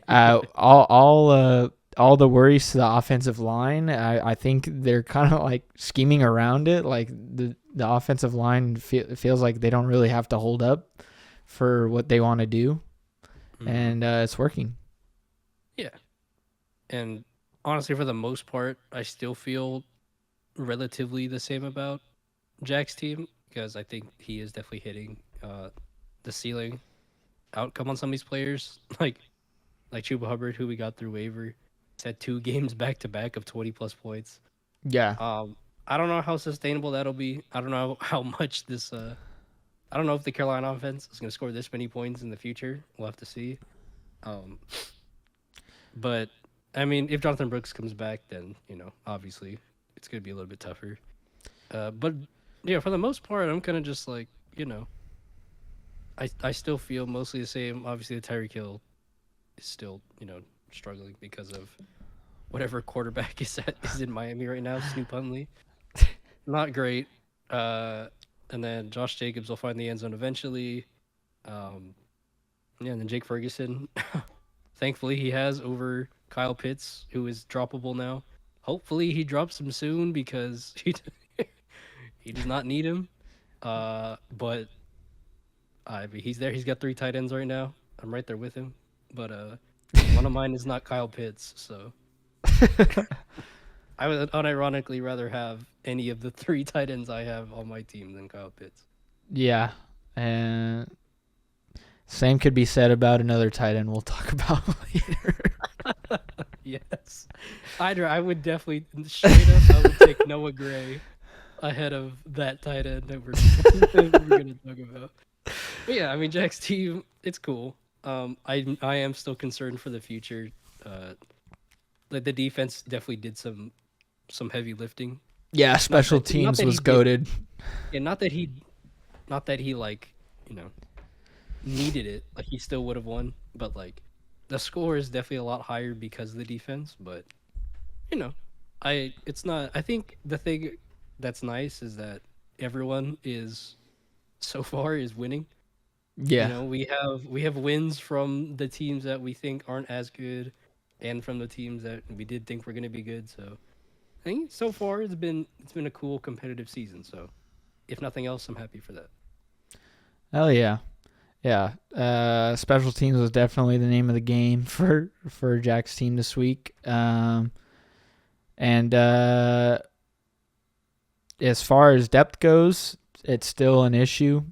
all the worries to the offensive line, I think they're kind of like scheming around it. Like the offensive line feels like they don't really have to hold up for what they want to do. Mm-hmm. And it's working. Yeah. And honestly, for the most part, I still feel relatively the same about Jack's team because I think he is definitely hitting the ceiling outcome on some of these players. Like Chuba Hubbard, who we got through waiver. Had 2 games back to back of 20+ points. Yeah. I don't know how sustainable that'll be. I don't know how much this. I don't know if the Carolina offense is going to score this many points in the future. We'll have to see. But I mean, if Jonathan Brooks comes back, then obviously it's going to be a little bit tougher. But yeah, for the most part, I'm kind of just like I still feel mostly the same. Obviously, the Tyreek Hill is still struggling because of whatever quarterback is in Miami right now, Snoop Huntley. Not great. And then Josh Jacobs will find the end zone eventually. And then Jake Ferguson. Thankfully, he has over Kyle Pitts, who is droppable now. Hopefully, he drops him soon because he does not need him. But I mean, he's there. He's got 3 tight ends right now. I'm right there with him. But one of mine is not Kyle Pitts, so I would unironically rather have any of the 3 tight ends I have on my team than Kyle Pitts. Yeah, and same could be said about another tight end we'll talk about later. Yes. I would definitely straight up. I would take Noah Gray ahead of that tight end that we're gonna talk about. But yeah, I mean Jack's team, it's cool. I am still concerned for the future. Uh, like the defense definitely did some heavy lifting. Yeah, Not special that not teams that he was did. goaded. Yeah, not that he like you know needed it. Like he still would have won, but like the score is definitely a lot higher because of the defense. But you know, it's not. I think the thing that's nice is that everyone is so far is winning. You Yeah. know, we have wins from the teams that we think aren't as good, and from the teams that we did think were going to be good. So I think so far it's been a cool competitive season. So if nothing else, I'm happy for that. Hell yeah. Yeah. Special teams was definitely the name of the game for Jack's team this week. And as far as depth goes, it's still an issue.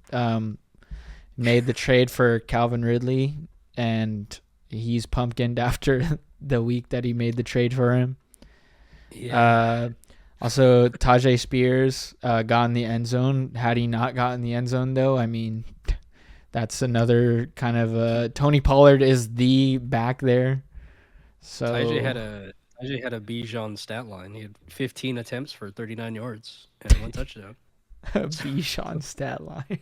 Made the trade for Calvin Ridley, and he's pumpkined after the week that he made the trade for him. Yeah. Uh, also, Tajay Spears got in the end zone. Had he not gotten the end zone, though, I mean, that's another kind of Tony Pollard is the back there. Tajay So had a Tajay had a Bijan stat line. He had 15 attempts for 39 yards and one touchdown. Bijan stat line.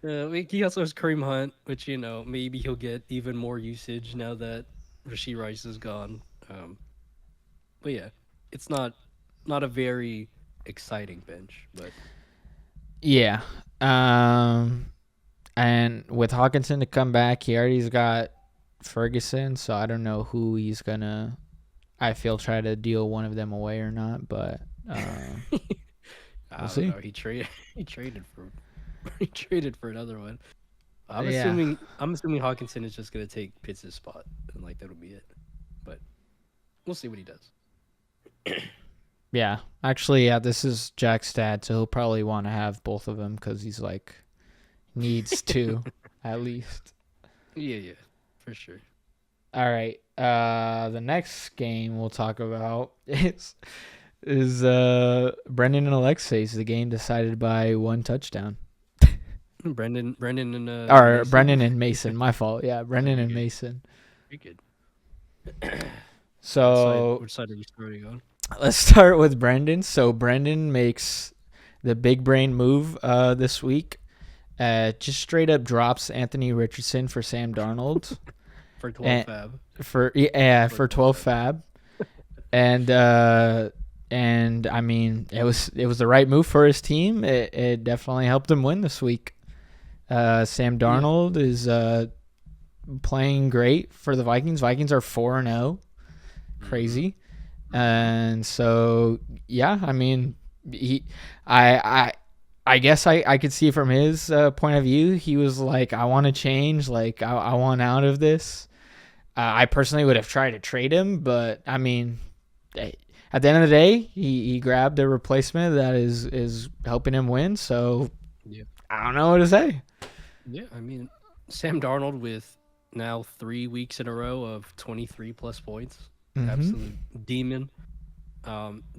He also has Kareem Hunt, which maybe he'll get even more usage now that Rasheed Rice is gone. But yeah, it's not a very exciting bench, but Yeah. And with Hawkinson to come back, he alrea's got Ferguson, so I don't know who he's gonna. I feel try to deal one of them away or not, but I we'll don't see. know. He traded for he traded for another one. I'm Yeah. assuming I'm assuming Hawkinson is just gonna take Pitts' spot and like that'll be it. But we'll see what he does. Yeah. Actually, yeah, this is Jack's dad, so he'll probably want to have both of them because he's like needs two at least. Yeah, for sure. All right. The next game we'll talk about is Brendan and Alexei's the game decided by one touchdown. Brendan and Or Mason. Brendan and Mason, my fault. Yeah, Brendan You're and good. Mason. You're good. So Which side are we starting on? let's start with Brendan. So Brendan makes the big brain move this week. Just straight up drops Anthony Richardson for Sam Darnold. For 12 and fab. for 12 fab. And I mean it was the right move for his team. It definitely helped him win this week. Sam Darnold is playing great for the Vikings. Vikings are 4-0. Crazy. And so yeah, I mean I guess I could see from his point of view, he was like, I want to change, like I want out of this. I personally would have tried to trade him, but I mean, at the end of the day, he grabbed a replacement that is helping him win. So Yeah. I don't know what to say. Yeah, I mean, Sam Darnold with now 3 weeks in a row of 23 plus points. Mm-hmm. Absolute demon.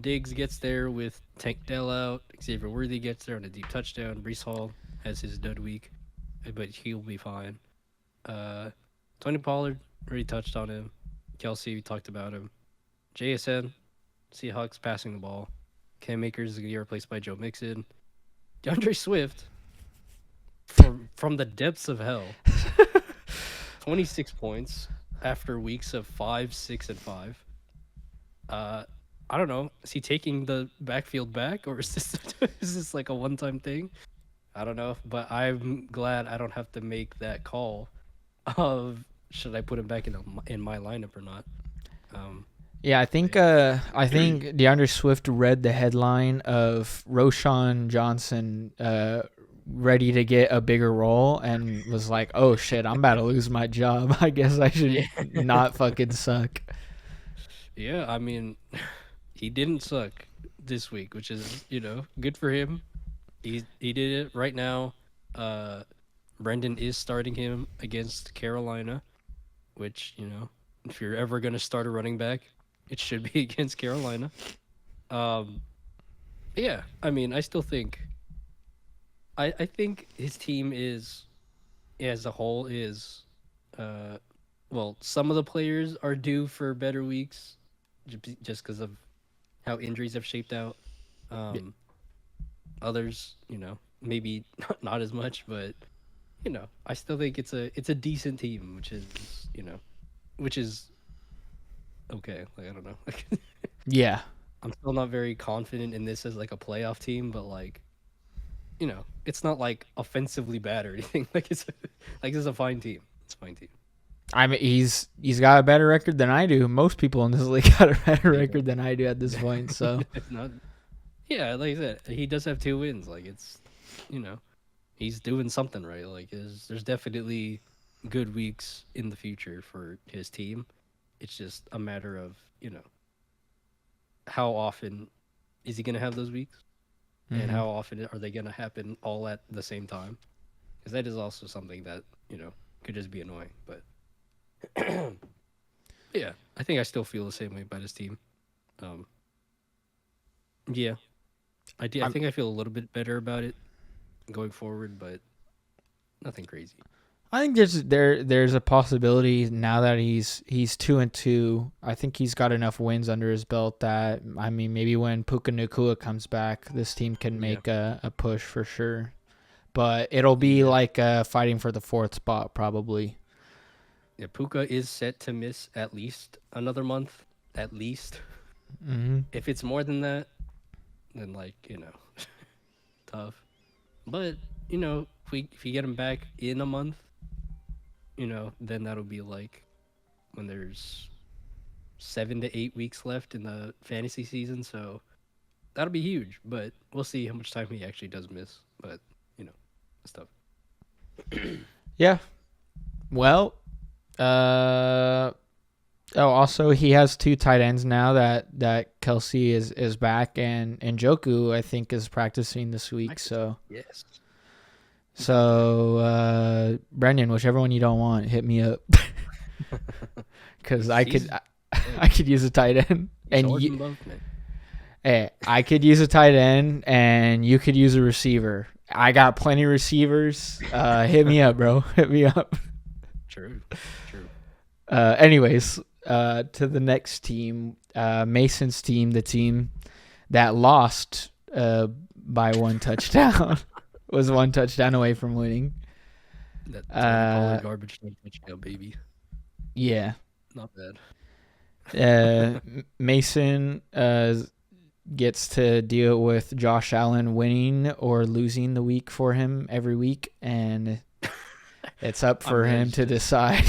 Diggs gets there with Tank Dell out. Xavier Worthy gets there on a deep touchdown. Brees Hall has his dud week, but he'll be fine. Tony Pollard, already touched on him. Kelsey, we talked about him. JSN, Seahawks passing the ball. Cam Akers is going to get replaced by Joe Mixon. DeAndre Swift, from the depths of hell, 26 points after weeks of 5, 6, and 5. I don't know. Is he taking the backfield back, or is this like a one-time thing? I don't know, but I'm glad I don't have to make that call of should I put him back in my lineup or not. Yeah, I think DeAndre Swift read the headline of Roshan Johnson ready to get a bigger role and was like, "Oh shit, I'm about to lose my job. I guess I should not fucking suck." Yeah, I mean, he didn't suck this week, which is good for him. He did it right now. Brendan is starting him against Carolina, which If you're ever gonna start a running back, it should be against Carolina. Um, yeah, I mean, I still think I think his team is as a whole is uh well, some of the players are due for better weeks just because of how injuries have shaped out. Yeah. Um, others, maybe not as much, but I still think it's a decent team, which is okay. Like I don't know. Yeah. I'm still not very confident in this as like a playoff team, but like it's not like offensively bad or anything. Like it's a fine team. It's a fine team. I mean, he's got a better record than I do. Most people in this league got a better record than I do at this point. So It's not. Yeah, like I said, he does have 2 wins. Like it's, you know, he's doing something right. Like there's definitely good weeks in the future for his team. It's just a matter of how often is he gonna have those weeks, and mhm. how often are they gonna happen all at the same time? Because that is also something that could just be annoying. But yeah, I think I still feel the same way about his team. Um, yeah, I I'm, think I feel a little bit better about it going forward, but nothing crazy. I think there's a possibility now that he's 2-2. I think he's got enough wins under his belt that I mean maybe when Puka Nakua comes back, this team can Yeah, make a push for sure. But it'll be yeah, like fighting for the fourth spot probably. yeah. Puka is set to miss at least another month, at least. Hmm. If it's more than that, then like tough. But if you get him back in a month, then that'll be like when there's 7 to 8 weeks left in the fantasy season. So that'll be huge. But we'll see how much time he actually does miss. But stuff. Yeah. Well, uh oh, also he has two tight ends now that Kelsey is back and Njoku I think is practicing this week. So Yes. Brendan, whichever one you don't want, hit me up because He's I could use a tight end and Jordan Love, man. hey, I could use a tight end and you could use a receiver. I got plenty of receivers. Hit me up, bro. Hit me up. True. True. Anyways, to the next team, Mason's team, the team that lost by one touchdown, was one touchdown away from winning. That Tony Pollard garbage time touchdown, baby. Yeah. Not bad. Mason gets to deal with Josh Allen winning or losing the week for him every week, and it's up for him to decide.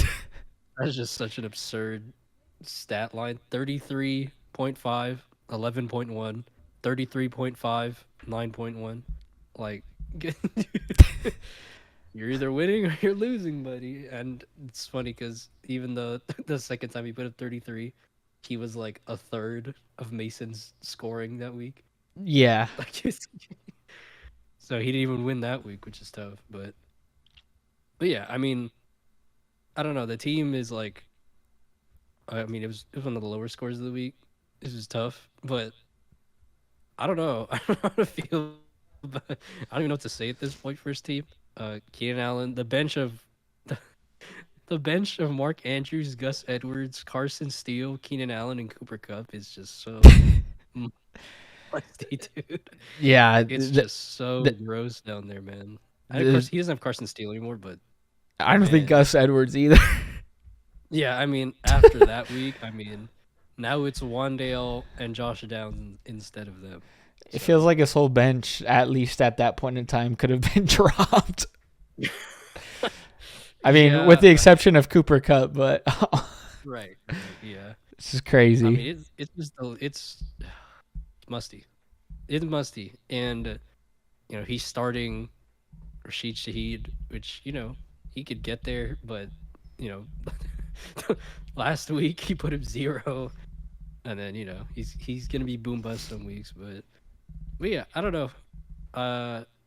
That's just such an absurd stat line. 33.5, 11.1, 33.5, 9.1. Like, you're either winning or you're losing, buddy. And it's funny because even the second time he put up 33, he was like a third of Mason's scoring that week. Yeah. Like, so he didn't even win that week, which is tough. But yeah, I mean, I don't know. The team is like, I mean, it was one of the lower scores of the week. This was tough, but I don't know. I don't know how to feel. I don't even know what to say at this point for his team. Keenan Allen, the bench of Mark Andrews, Gus Edwards, Carson Steele, Keenan Allen, and Cooper Kupp is just so musty, dude. Yeah. It's just so gross down there, man. And of course, he doesn't have Carson Steele anymore, but I don't think man. Gus Edwards either. Yeah, I mean, after that week, I mean, now it's Wandale and Josh Downs instead of them. It feels like his whole bench, at least at that point in time, could have been dropped. I mean, Yeah, with the exception of Cooper Kupp, but right. Yeah. this is crazy. I mean, it's just it's musty. It's musty, and he's starting Rashid Shaheed, which he could get there, but last week he put him 0, and then he's gonna be boom bust some weeks, but yeah, I don't know.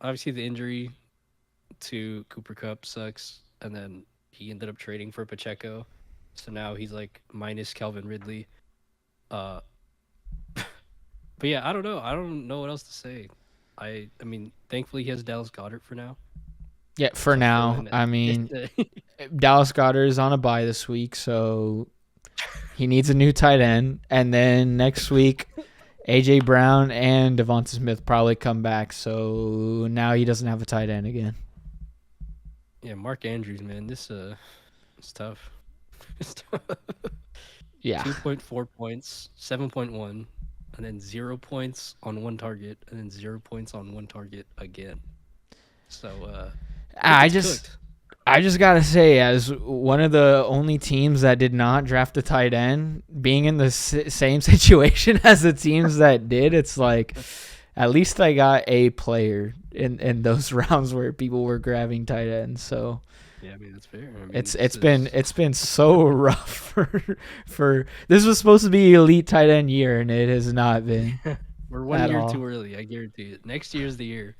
Obviously the injury to Cooper Kupp sucks, and then he ended up trading for Pacheco. So now he's like minus Calvin Ridley. Uh, but yeah, I don't know. I don't know what else to say. I mean, thankfully he has Dallas Goddard for now Yeah, for to fill now. in. I mean, Dallas Goddard is on a bye this week, so he needs a new tight end. And then next week, AJ Brown and Devonta Smith probably come back. So now he doesn't have a tight end again. Yeah, Mark Andrews, man, it's tough. It's tough. Yeah. 2.4 points, 7.1, and then 0 points on one target, and then 0 points on one target again. So I it's just cooked. I just gotta say, as one of the only teams that did not draft a tight end, being in the same situation as the teams that did, it's like at least I got a player in those rounds where people were grabbing tight ends. So Yeah, I mean that's fair. I mean, it's been so rough for this was supposed to be elite tight end year, and it has not been. We're one at year all. too early. I guarantee it. Next year's the year,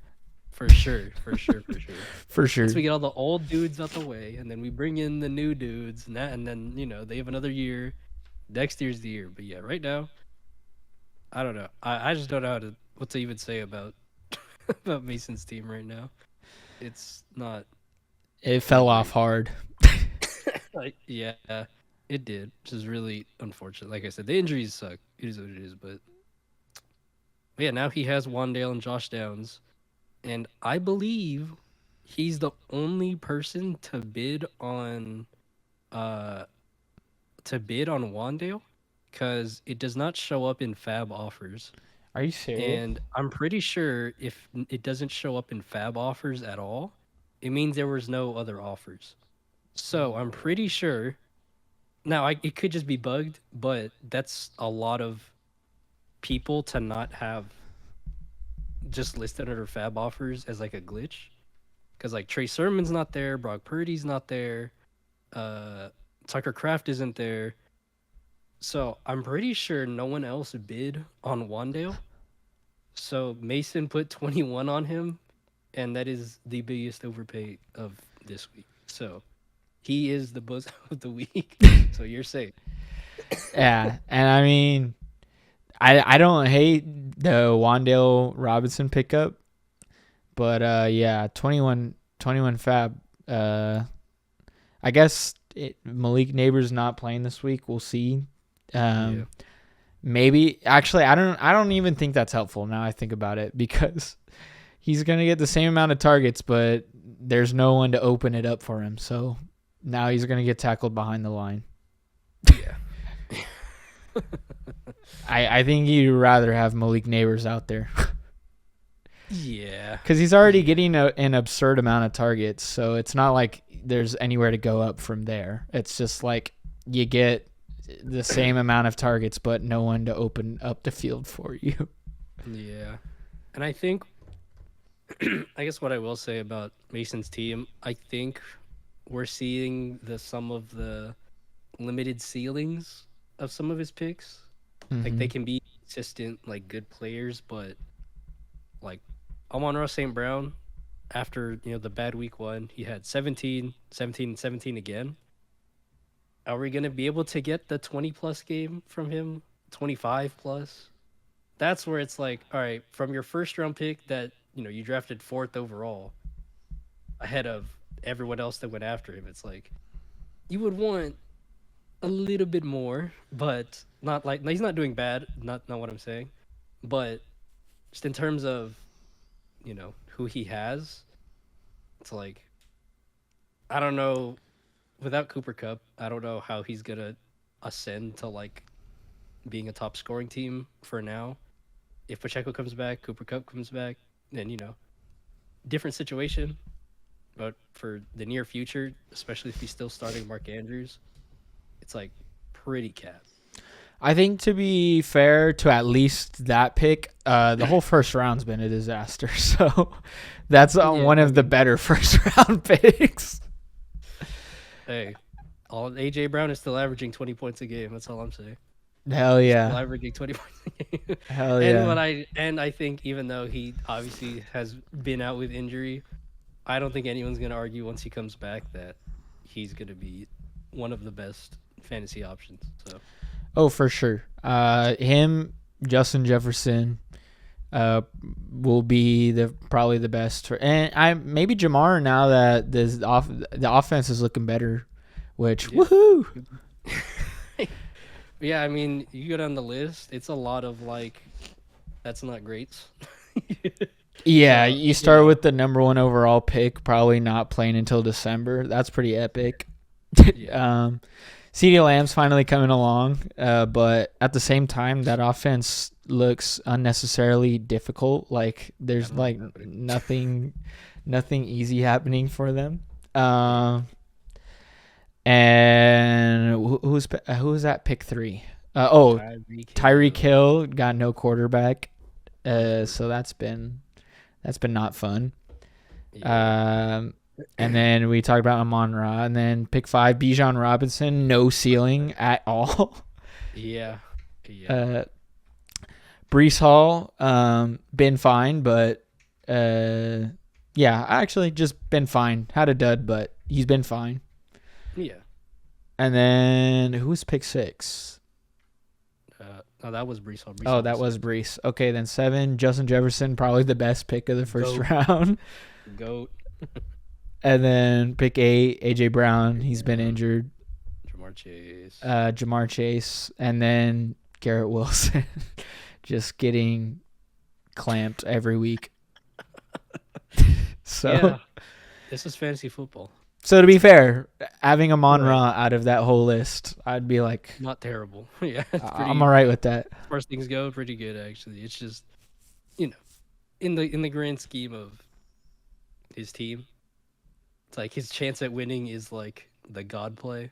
for sure, for sure, for sure. For sure. Once we get all the old dudes out the way, and then we bring in the new dudes, and then they have another year. Next year's the year. But yeah, right now, I don't know. I just don't know what to even say about about Mason's team right now. It's not. It fell off hard. Yeah, it did, which is really unfortunate. Like I said, the injuries suck. It is what it is. But yeah, now he has Wandale and Josh Downs, and I believe he's the only person to bid on Wandale because it does not show up in Fab offers. Are you serious? And I'm pretty sure if it doesn't show up in Fab offers at all, it means there was no other offers. So I'm pretty sure. Now it could just be bugged, but that's a lot of people to not have just listed under Fab offers as like a glitch. Because like Trey Sermon's not there, Brock Purdy's not there, Tucker Kraft isn't there. So I'm pretty sure no one else bid on Wandale. So Mason put 21 on him, and that is the biggest overpay of this week. So he is the buzz of the week. So you're safe. Yeah, and I mean, I don't hate the Wandale Robinson pickup, but yeah, 21 Fab. I guess Malik Neighbors not playing this week. We'll see. Yeah. Maybe actually, I don't even think that's helpful now I think about it because he's gonna get the same amount of targets, but there's no one to open it up for him. So now he's gonna get tackled behind the line. Yeah. I think you'd rather have Malik Neighbors out there. Yeah. Because he's already getting an absurd amount of targets, so it's not like there's anywhere to go up from there. It's just like you get the same amount of targets, but no one to open up the field for you. Yeah. And I think, I guess what I will say about Mason's team, I think we're seeing some of the limited ceilings of some of his picks. Like they can be consistent, like good players, but like Amon-Ra St. Brown, after the bad week one, he had 17, 17, 17 again. Are we gonna be able to get the 20+ game from him? 25+? That's where it's like, all right, from your first round pick that you drafted 4th overall, ahead of everyone else that went after him. It's like you would want a little bit more, but not like he's not doing bad. Not what I'm saying, but just in terms of who he has, it's like I don't know. Without Cooper Kupp, I don't know how he's gonna ascend to like being a top scoring team for now. If Pacheco comes back, Cooper Kupp comes back, then different situation. But for the near future, especially if he's still starting Mark Andrews, it's like pretty cap. I think to be fair to at least that pick, the whole first round's been a disaster. So that's one of the better first round picks. Hey, AJ Brown is still averaging 20 points a game. That's all I'm saying. Hell yeah. Still averaging 20 points a game. Hell yeah. I think even though he obviously has been out with injury, I don't think anyone's gonna argue once he comes back that he's gonna be one of the best fantasy options. So Oh, for sure. Him, Justin Jefferson, will be probably the best. And maybe Jamar now that the offense is looking better, which yeah. woohoo. Yeah, I mean, you go down the list, it's a lot of like, that's not great. Yeah, So, you start with the number 1 overall pick, probably not playing until December. That's pretty epic. yeah, CeeDee Lamb's finally coming along, but at the same time, that offense looks unnecessarily difficult. Like there's like nothing easy happening for them. And who's that pick 3? Tyreek Hill got no quarterback. So that's been not fun. Yeah. And then we talked about Amon-Ra, and then pick 5, Bijan Robinson, no ceiling at all. Yeah. Brees Hall, been fine, but yeah, actually just been fine. Had a dud, but he's been fine. Yeah. And then who's pick 6? No, that was Brees Hall. Oh, that was Brees. Okay, then 7, Justin Jefferson, probably the best pick of the first round. Goat. And then pick 8, AJ Brown. He's been injured. Jamar Chase. And then Garrett Wilson. Just getting clamped every week. So yeah, this is fantasy football. So to be fair, having Amon-Ra out of that whole list, I'd be like, not terrible. Yeah, I'm all right with that. As far as things go, pretty good actually. It's just, in the grand scheme of his team, it's like his chance at winning is like the God play.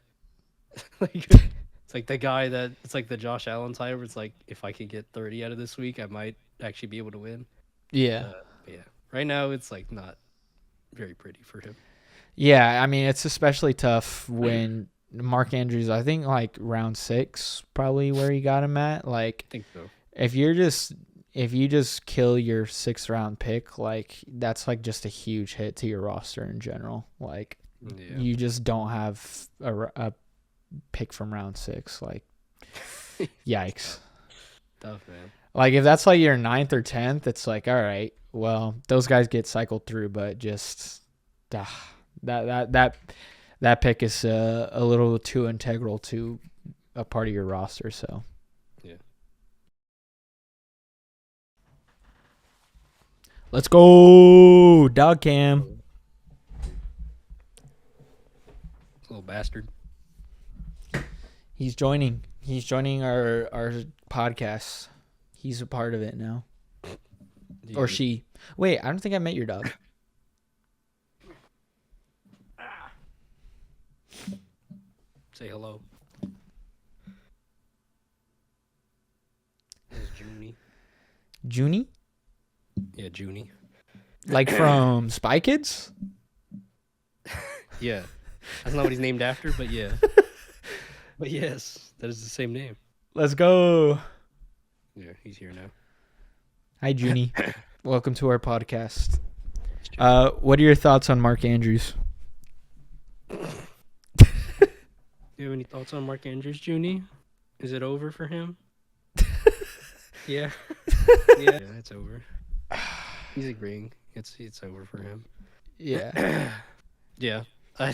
Like it's like the guy that it's like the Josh Allen type. Where it's like if I could get 30 out of this week, I might actually be able to win. Yeah. But yeah. Right now, it's like not very pretty for him. Yeah, I mean it's especially tough when Mark Andrews. I think like round 6 probably where he got him at. Like, I think so. If you just kill your 6th round pick, like that's like just a huge hit to your roster in general. Like you just don't have a pick from round 6. Like yikes. Tough, man. Like if that's like your 9th or 10th, it's like all right. Well, those guys get cycled through, but just that pick is a little too integral to a part of your roster. So yeah. Let's go, Dog Cam. Little bastard. He's joining our podcast. He's a part of it now. Or she. Wait, I don't think I met your dog. Say hello. This is Junie. Junie? Yeah, Junie. Like from Spy Kids? Yeah. That's not what he's named after, but yeah. But yes, that is the same name. Let's go. Yeah, he's here now. Hi, Junie. Welcome to our podcast. What are your thoughts on Mark Andrews? Do you have any thoughts on Mark Andrews, Junie? Is it over for him? Yeah. Yeah, it's over. He's agreeing. It's over for him. Yeah. Yeah. I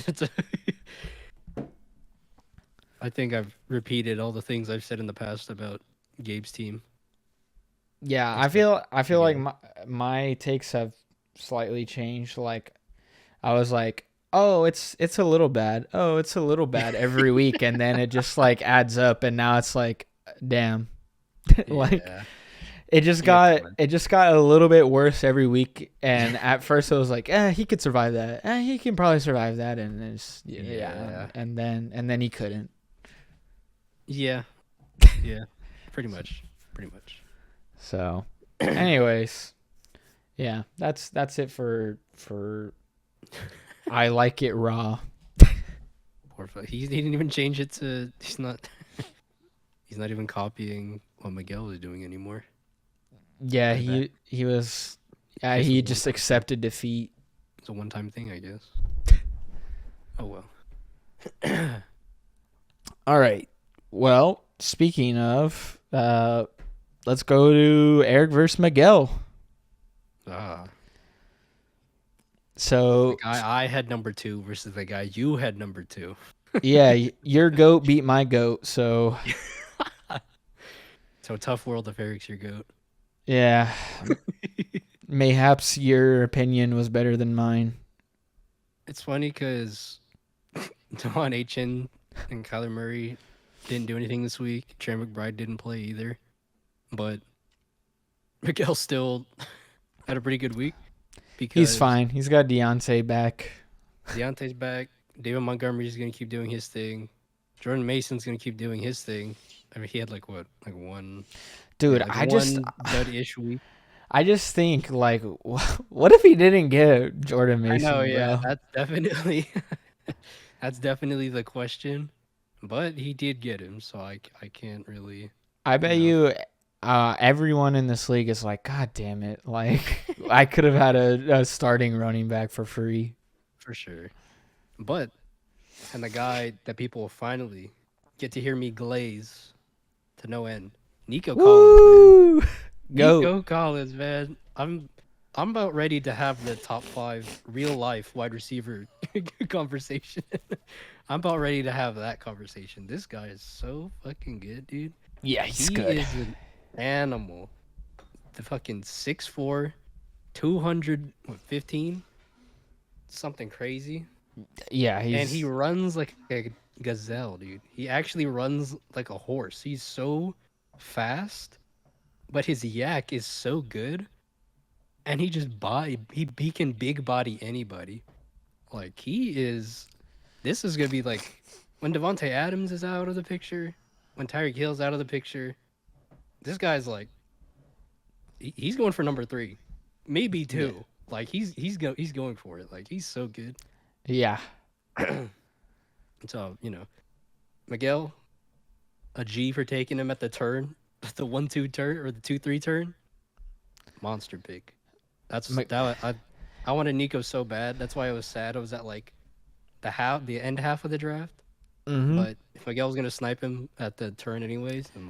think I've repeated all the things I've said in the past about Gabe's team. Yeah, I feel like my takes have slightly changed. Like I was like, oh, it's a little bad. Oh, it's a little bad every week, and then it just like adds up, and now it's like, damn, like it just got a little bit worse every week. And at first it was like, he could survive that. He can probably survive that, and it's and then he couldn't. Yeah, yeah, pretty much. So, anyways, yeah, that's it for. I like it raw. He didn't even change it to. He's not even copying what Miguel was doing anymore. Yeah, he was. Yeah, he just accepted defeat. It's a one-time thing, I guess. Oh well. All right. Well, speaking of, let's go to Eric versus Miguel. Ah, the So, guy I had number 2 versus the guy you had number 2. yeah, your goat beat my goat. So, So tough world if Eric's your goat. yeah, mayhaps your opinion was better than mine. It's funny because Devon Achen and Kyler Murray didn't do anything this week. Trey McBride didn't play either. But Miguel still had a pretty good week because He's fine. He's got Deontay back. Deontay's back. David Montgomery's going to keep doing his thing. Jordan Mason's going to keep doing his thing. I mean, he had like one, Dude, like I one dud-ish week. just think like, what if he didn't get Jordan Mason? I know, yeah, bro? that's definitely the question. But he did get him, so I can't really. I bet you, everyone in this league is like, God damn it! Like, I could have had a starting running back for free. For sure. But, and the guy that people will finally get to hear me glaze to no end, Nico Collins, Woo! man. Go. Nico Collins, man. I'm about ready to have the top 5 real life wide receiver conversation. I'm about ready to have that conversation. This guy is so fucking good, dude. Yeah, he's He good. is an animal. The fucking 6'4", 215, something crazy. Yeah, And he runs like a gazelle, dude. He actually runs like a horse. He's so fast, but his yak is so good. And he just he can big body anybody. Like this is gonna be like when Devontae Adams is out of the picture, when Tyreek Hill's out of the picture. This guy's like he's going for number 3, maybe 2. Yeah. Like he's going for it. Like he's so good. Yeah. So Miguel, a G for taking him at the turn, the 1-2 turn or the 2-3 turn. Monster pick. I wanted Nico so bad. That's why I was sad. I was at like the end half of the draft. Mm-hmm. But if Miguel was gonna snipe him at the turn anyways, then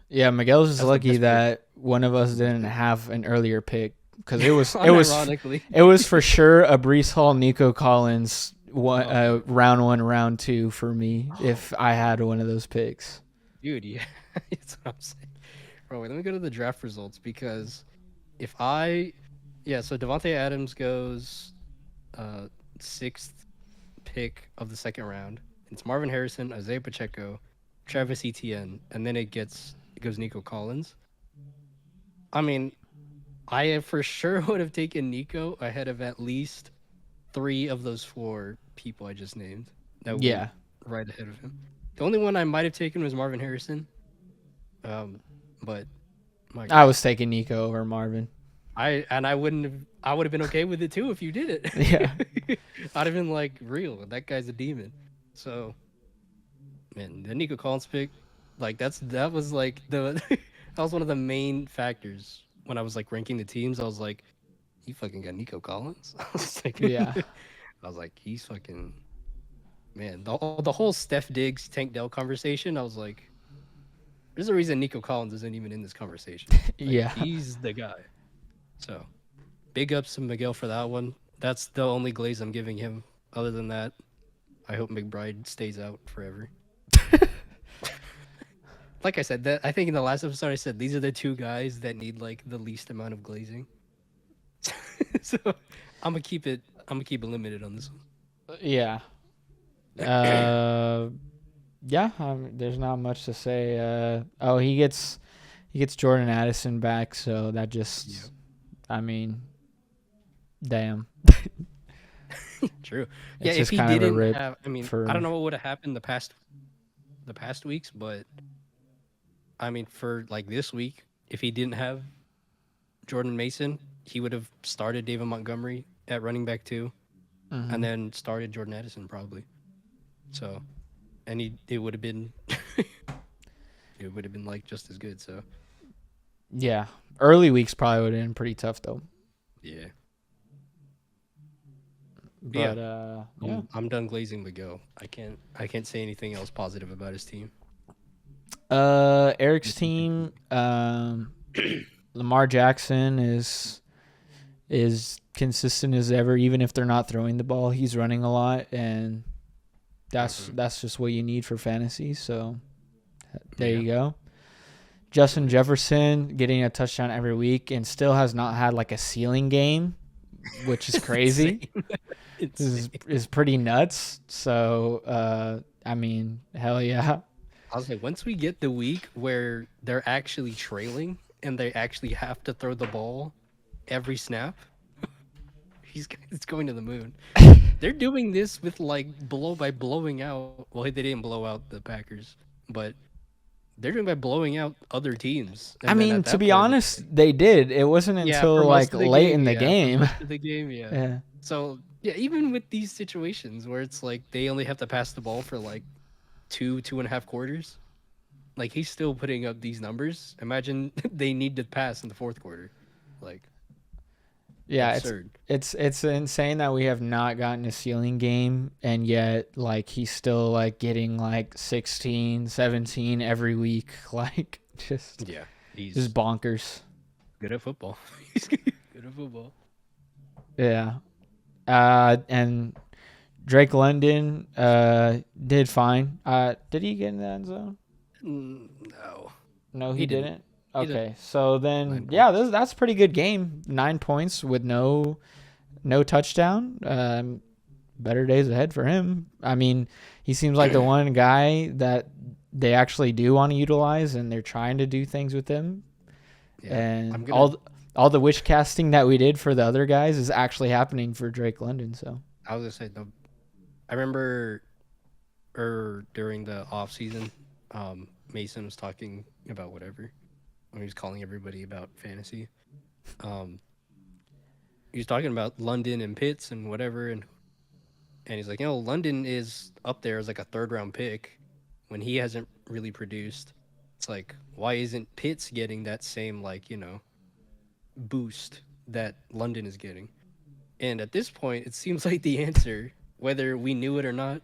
Yeah, Miguel's just That's the lucky best pick. that one of us didn't have an earlier pick because it was Unironically. it was for sure a Brees Hall, Nico Collins round 1, round 2 for me if I had one of those picks. Dude, yeah, that's what I'm saying. Bro, wait, let me go to the draft results because so Devontae Adams goes 6th pick of the 2nd round. It's Marvin Harrison, Isaiah Pacheco, Travis Etienne, and then it goes Nico Collins. I mean, I for sure would have taken Nico ahead of at least 3 of those 4 people I just named. That went right ahead of him. The only one I might have taken was Marvin Harrison. But my God, I was taking Nico over Marvin. I would have been okay with it too if you did it. Yeah. I'd have been like, real, that guy's a demon. So, man, the Nico Collins pick, like that was like that was one of the main factors when I was like ranking the teams. I was like, you fucking got Nico Collins. I was like, Yeah. I was like, he's fucking, man. The whole Steph Diggs Tank Dell conversation. I was like, there's a reason Nico Collins isn't even in this conversation. Like, Yeah. he's the guy. So, big ups to Miguel for that one. That's the only glaze I'm giving him. Other than that, I hope McBride stays out forever. Like I said, I think in the last episode I said these are the 2 guys that need like the least amount of glazing. So I'm gonna keep it limited on this one. Yeah. Yeah. There's not much to say. He gets Jordan Addison back, so that just, I mean, damn. True. It's Yeah, if just he kind of a didn't rip have, I mean, for- I don't know what would have happened the past weeks, but I mean, for like this week, if he didn't have Jordan Mason, he would have started David Montgomery at running back 2, Mhm. and then started Jordan Addison probably. So, and it would have been, it would have been like just as good. So, Yeah. Early weeks probably would have been pretty tough though. yeah. Yeah, But yeah. I'm done glazing the go. I can't say anything else positive about his team. Eric's team, Lamar Jackson is consistent as ever. Even if they're not throwing the ball, he's running a lot, and Hmm. that's just what you need for fantasy. So there Yeah. you go. Justin Jefferson getting a touchdown every week and still has not had like a ceiling game, which is crazy. Insane. This Insane. is pretty nuts. So I mean, hell yeah. I was like, once we get the week where they're actually trailing and they actually have to throw the ball every snap, it's going to the moon. They're doing this with like by blowing out. Well, they didn't blow out the Packers, but they're doing by blowing out other teams. I And then mean, at to that be point, it's honest, they did. It wasn't yeah, until for most like of the late game, in the yeah, for game. most of the game, yeah. Yeah. So yeah, even with these situations where it's like they only have to pass the ball for like 2.5 quarters, like he's still putting up these numbers. Imagine they need to pass in the fourth quarter, like Yeah, absurd. it's insane that we have not gotten a ceiling game and yet like he's still like getting like 16, 17 every week. Like Yeah, just he's bonkers. good at football. He's good at football. Yeah. And Drake London did fine. Did he get in the end zone? No, No, he he didn't. didn't. He did Okay. So nine then yeah, points. that's a pretty good game. 9 points with no touchdown. Better days ahead for him. I mean, he seems like the one guy that they actually do want to utilize, and they're trying to do things with him. Yeah, I'm And gonna. all the wish casting that we did for the other guys is actually happening for Drake London. So I was gonna say I remember, during the off season, Mason was talking about whatever when he was calling everybody about fantasy. Um, he was talking about London and Pitts and whatever, and he's like, London is up there as like a third round pick when he hasn't really produced. It's like, why isn't Pitts getting that same like boost that London is getting? And at this point, it seems like the answer, whether we knew it or not,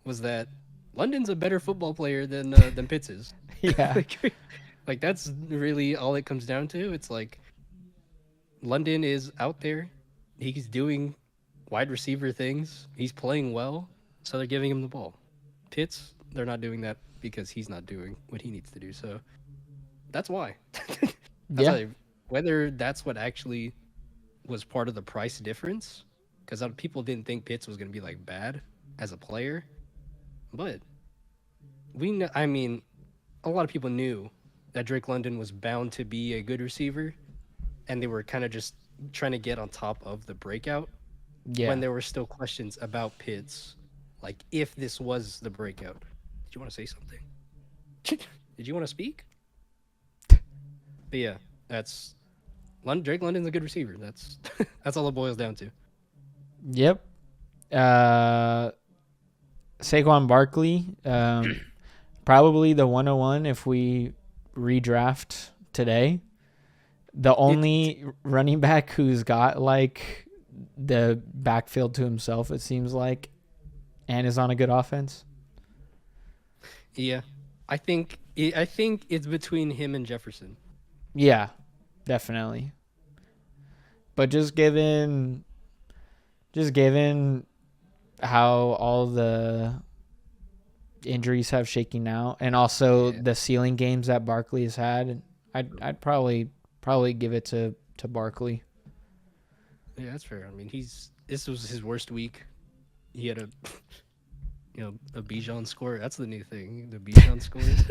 was that London's a better football player than Pitts is. yeah, like, like that's really all it comes down to. It's like London is out there, he's doing wide receiver things, he's playing well, so they're giving him the ball. Pitts, they're not doing that because he's not doing what he needs to do. So that's why. That's yeah, why. Whether that's what actually was part of the price difference, because people didn't think Pitts was going to be like bad as a player, but we know. I mean, a lot of people knew that Drake London was bound to be a good receiver, and they were kind of just trying to get on top of the breakout when yeah, there were still questions about Pitts, like if this was the breakout. Did you want to say something? Did you want to speak? But yeah, that's Drake London's a good receiver. That's that's all it boils down to. yep. Uh, Saquon Barkley, probably the 101 if we redraft today. The It only running back who's got like the backfield to himself, it seems like, and is on a good offense. Yeah, I think it's between him and Jefferson. Yeah, definitely. But just given how all the injuries have shaken out, and also Yeah, the ceiling games that Barkley has had, I'd probably give it to Barkley. yeah, that's fair. I mean, this was his worst week. He had a a Bijan score. That's the new thing. The Bijan scores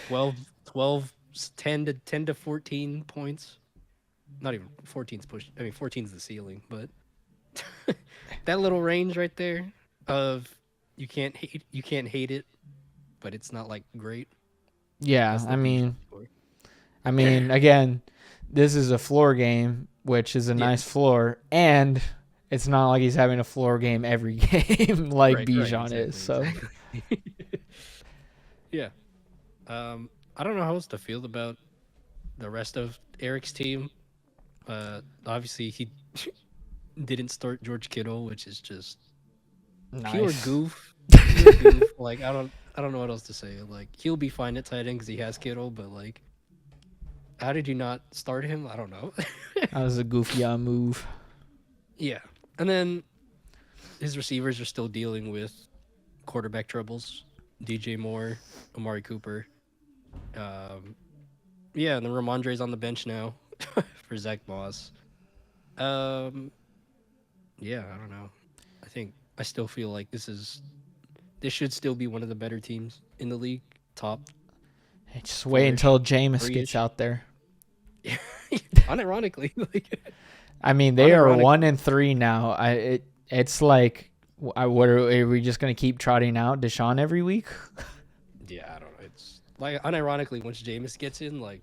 12, 12, 10 to 14 points. Not even 14's push. I mean, 14's the ceiling, but that little range right there of you can't hate it, but it's not like great. Yeah, That's the I Bijan mean, score. again, this is a floor game, which is a Yeah. nice floor, and it's not like he's having a floor game every game like Right. Right. Bijan is. Exactly. So Exactly. Yeah. I don't know how else to feel about the rest of Eric's team. Obviously didn't start George Kittle, which is just pure Nice. goof. Pure goof. Like I don't know what else to say. Like he'll be fine at tight end because he has Kittle, but like, how did you not start him? I don't know. That was a goofy move. Yeah, and then his receivers are still dealing with quarterback troubles. DJ Moore, Amari Cooper. Um, yeah, and then Ramondre's on the bench now for Zach Moss. Um, yeah, I don't know. I still feel like this should still be one of the better teams in the league. Top Hey, just wait four-ish, until Jameis gets three-ish. out there. Unironically, like I mean, they are unironic. 1-3 now. It's like, what are we just gonna keep trotting out Deshaun every week? Yeah, I don't know. It's like unironically, once Jameis gets in, like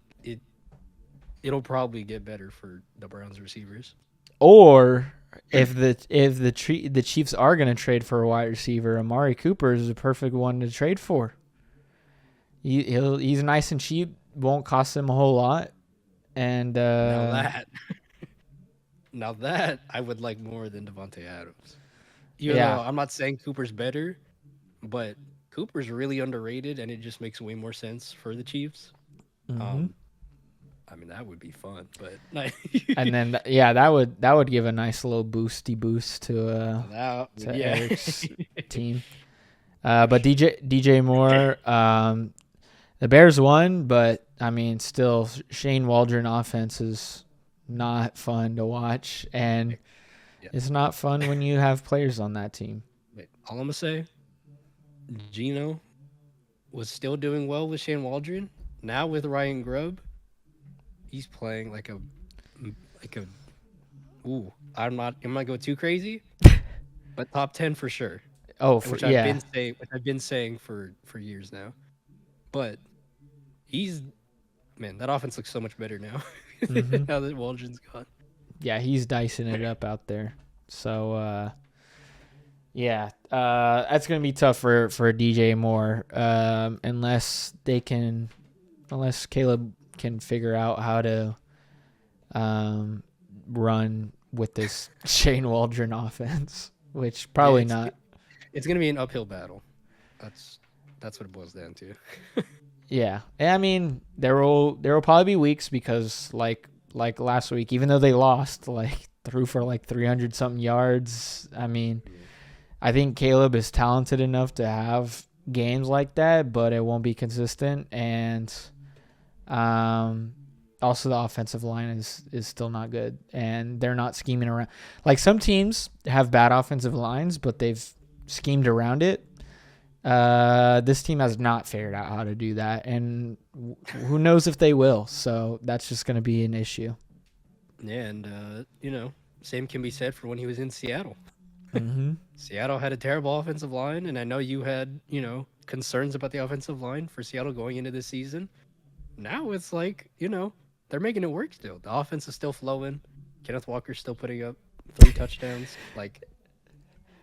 it'll probably get better for the Browns receivers. Or if the Chiefs are gonna trade for a wide receiver, Amari Cooper is the perfect one to trade for. He's nice and cheap, won't cost them a whole lot, and Now that, now that I would like more than Devontae Adams. Even yeah. though I'm not saying Cooper's better, but Cooper's really underrated, and it just makes way more sense for the Chiefs. hmm Um, I mean that would be fun, but And then that would give a nice little boost to yeah, Eric's team. But DJ Moore, the Bears won, but I mean, still Shane Waldron offense is not fun to watch, and yeah. it's not fun when you have players on that team. Wait, all I'm gonna say, Gino was still doing well with Shane Waldron. Now with Ryan Grubb, he's playing like a. Ooh, I'm not. Am I go too crazy? But top 10 for sure. Oh, Which yeah. I've been saying for years now. But he's man, that offense looks so much better now. hmm Now that Waldron's gone. Yeah, he's dicing it up out there. So, yeah, that's gonna be tough for DJ Moore, unless Caleb can figure out how to run with this Shane Waldron offense, which Yeah, probably not. it's gonna be an uphill battle. That's what it boils down to. Yeah, I mean there will probably be weeks because like last week, even though they lost, like threw for like 300 something yards. I mean, I think Caleb is talented enough to have games like that, but it won't be consistent. And also the offensive line is still not good, and they're not scheming around. Like some teams have bad offensive lines, but they've schemed around it. This team has not figured out how to do that, and who knows if they will. So that's just going to be an issue. Yeah, and same can be said for when he was in Seattle. Mm-hmm. Seattle had a terrible offensive line, and I know you had, concerns about the offensive line for Seattle going into this season. Now it's like, they're making it work still. The offense is still flowing. Kenneth Walker's still putting up 3 touchdowns. Like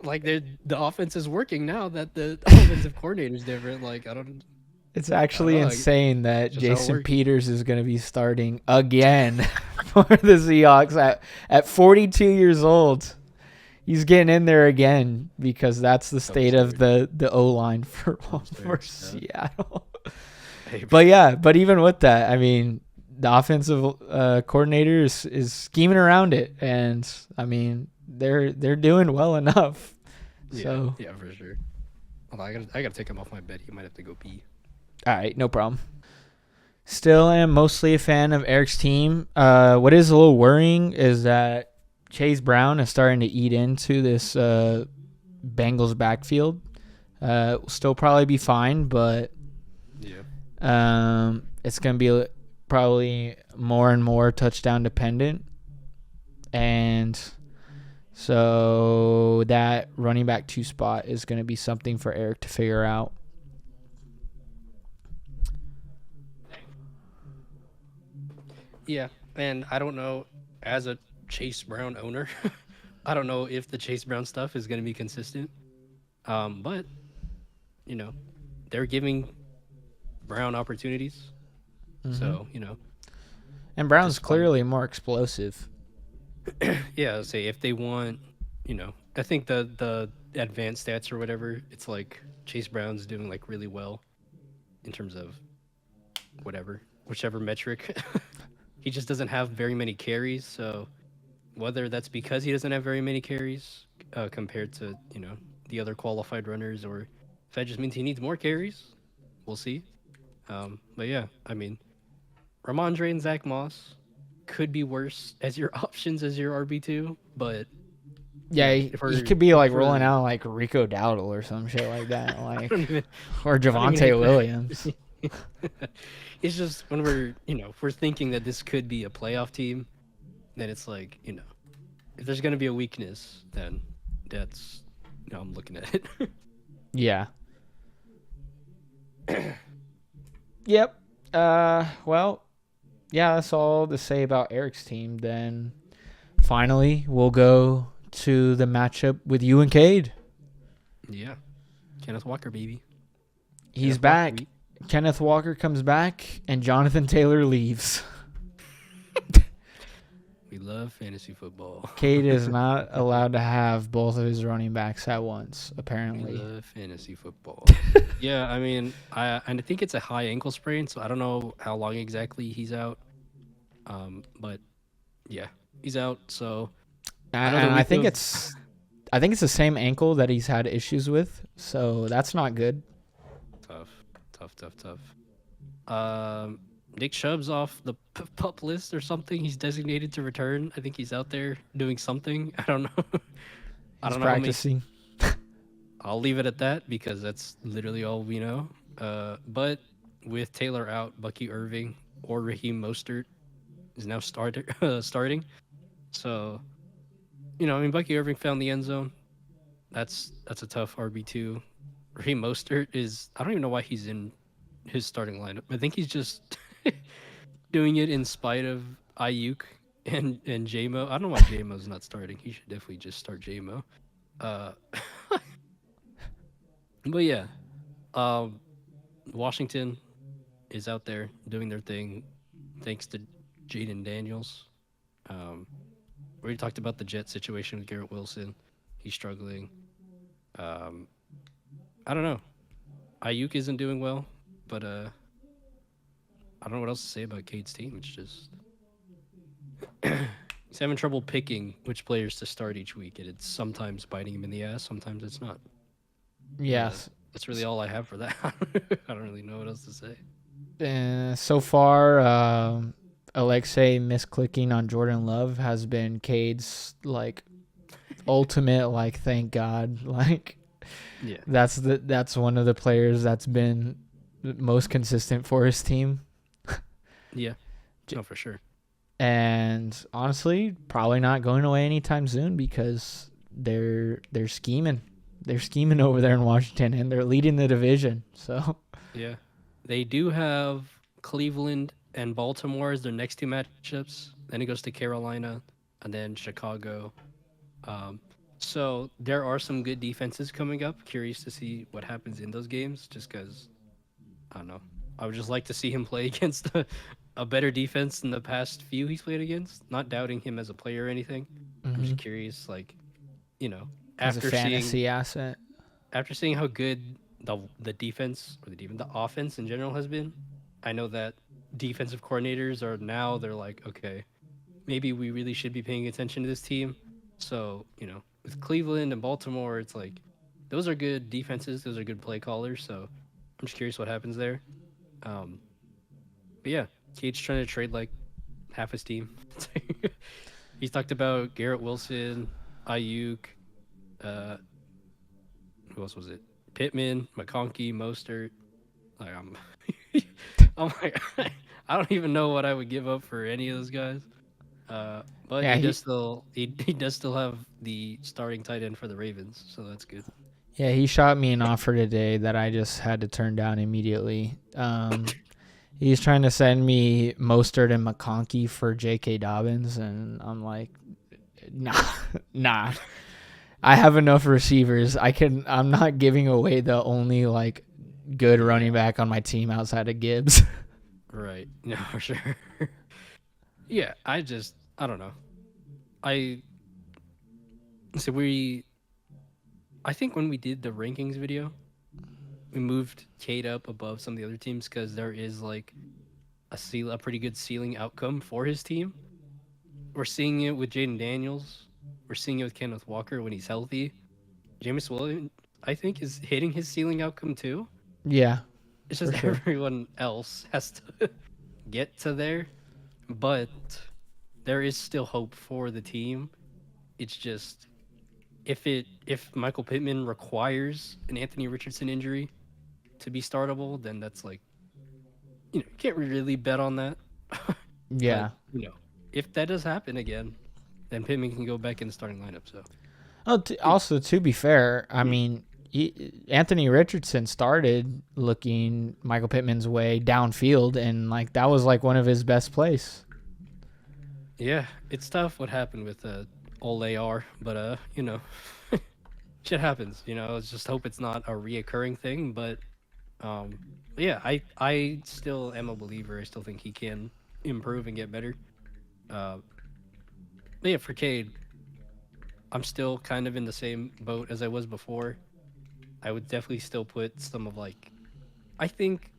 the offense is working now that the offensive coordinator's different. Like It's I don't actually know. insane that just how it Jason works. Peters is going to be starting again for the Seahawks at 42 years old. He's getting in there again because that's the state of the O line for Absurd, Seattle. Hey, But even with that, I mean, the offensive coordinator is scheming around it, and I mean they're doing well enough. So yeah, for sure. Hold on, I gotta take him off my bed. He might have to go pee. all right, no problem. Still am mostly a fan of Eric's team. What is a little worrying is that Chase Brown is starting to eat into this Bengals backfield. Will still probably be fine, but Yeah. it's going to be probably more and more touchdown dependent. And so that running back 2 spot is going to be something for Eric to figure out. Yeah, and I don't know, as a Chase Brown owner, I don't know if the Chase Brown stuff is going to be consistent. But they're giving Brown opportunities, Mm-hmm. so And Brown's just fun. clearly more explosive. Yeah, say if they want, I think the advanced stats or whatever, it's like Chase Brown's doing like really well in terms of whichever metric. He just doesn't have very many carries, so whether that's because he doesn't have very many carries compared to the other qualified runners, or if that just means he needs more carries, we'll see. But yeah, I mean, Ramondre and Zach Moss could be worse as your options as your RB2, but Yeah, if he we're could be like if rolling we're out like Rico Dowdle or some shit like that, I don't even or I don't even think Javante Williams. it's just when we're if we're thinking that this could be a playoff team, then it's like if there's gonna be a weakness, then that's I'm looking at it. Yeah. Yep. Well, yeah, that's all to say about Eric's team. Then finally, we'll go to the matchup with you and Cade. Yeah, Kenneth Walker, baby. He's Kenneth Walker, back. Kenneth Walker comes back, and Jonathan Taylor leaves. we love fantasy football. Cade is not allowed to have both of his running backs at once, We apparently. love fantasy football. Yeah, I mean, I think it's a high ankle sprain, so I don't know how long exactly he's out. But yeah, he's out. So And another I week think of it's the same ankle that he's had issues with, so that's not good. tough. Nick Chubb's off the pup list or something. He's designated to return. I think he's out there doing something. I don't know. I He's don't know how many. practicing. I'll leave it at that because that's literally all we know. But with Taylor out, Bucky Irving or Raheem Mostert is now starting. So, I mean, Bucky Irving found the end zone. That's a tough RB2. Raheem Mostert is, I don't even know why he's in his starting lineup. I think he's just doing it in spite of Ayuk and JMO. I don't know why JMO's not starting. He should definitely just start JMO. Uh, but yeah, Washington is out there doing their thing, thanks to Jaden Daniels. We already talked about the Jet situation with Garrett Wilson. He's struggling. I don't know. Ayuk isn't doing well, but I don't know what else to say about Cade's team. It's just he's having trouble picking which players to start each week, and it's sometimes biting him in the ass, sometimes it's not. Yes. That's really all I have for that. I don't really know what else to say. So far, Alexei misclicking on Jordan Love has been Cade's like ultimate like thank God. Like Yeah. that's one of the players that's been most consistent for his team. Yeah. No, for sure. And honestly, probably not going away anytime soon because they're scheming. They're scheming over there in Washington, and they're leading the division. So Yeah. They do have Cleveland and Baltimore as their next two matchups. Then it goes to Carolina and then Chicago. So there are some good defenses coming up. Curious to see what happens in those games just because, I don't know. I would just like to see him play against a better defense than the past few he's played against. Not doubting him as a player or anything. I'm just curious, like, as a after fantasy seeing asset. after seeing how good the defense or the offense in general has been, I know that defensive coordinators are now they're like, okay, maybe we really should be paying attention to this team. So, with Cleveland and Baltimore, it's like those are good defenses, those are good play callers. So I'm just curious what happens there. But yeah, Cade's trying to trade like half his team. He's talked about Garrett Wilson, Ayuk, who else was it? Pittman, McConkey, Mostert. Like I'm like, I don't even know what I would give up for any of those guys. But Yeah, he does still have the starting tight end for the Ravens, so that's good. Yeah, he shot me an offer today that I just had to turn down immediately. He's trying to send me Mostert and McConkey for J.K. Dobbins, and I'm like, nah. I have enough receivers. I'm not giving away the only like good running back on my team outside of Gibbs. Right. No, for sure. Yeah, I don't know. I so I think when we did the rankings video, we moved Cade up above some of the other teams because there is like a pretty good ceiling outcome for his team. We're seeing it with Jaden Daniels. We're seeing it with Kenneth Walker when he's healthy. Jameis Williams, I think, is hitting his ceiling outcome too. Yeah, It's for just sure. everyone else has to get to there, but there is still hope for the team. It's just if Michael Pittman requires an Anthony Richardson injury to be startable, then that's like you can't really bet on that. But Yeah. if that does happen again, then Pittman can go back in the starting lineup. So Oh, also, to be fair, I mean, Anthony Richardson started looking Michael Pittman's way downfield, and like that was like one of his best plays. yeah, it's tough what happened with all AR, but shit happens. Let's just hope it's not a reoccurring thing. But um, yeah, I still am a believer. I still think he can improve and get better. Uh, but yeah, for Cade, I'm still kind of in the same boat as I was before. I would definitely still put some of like, I think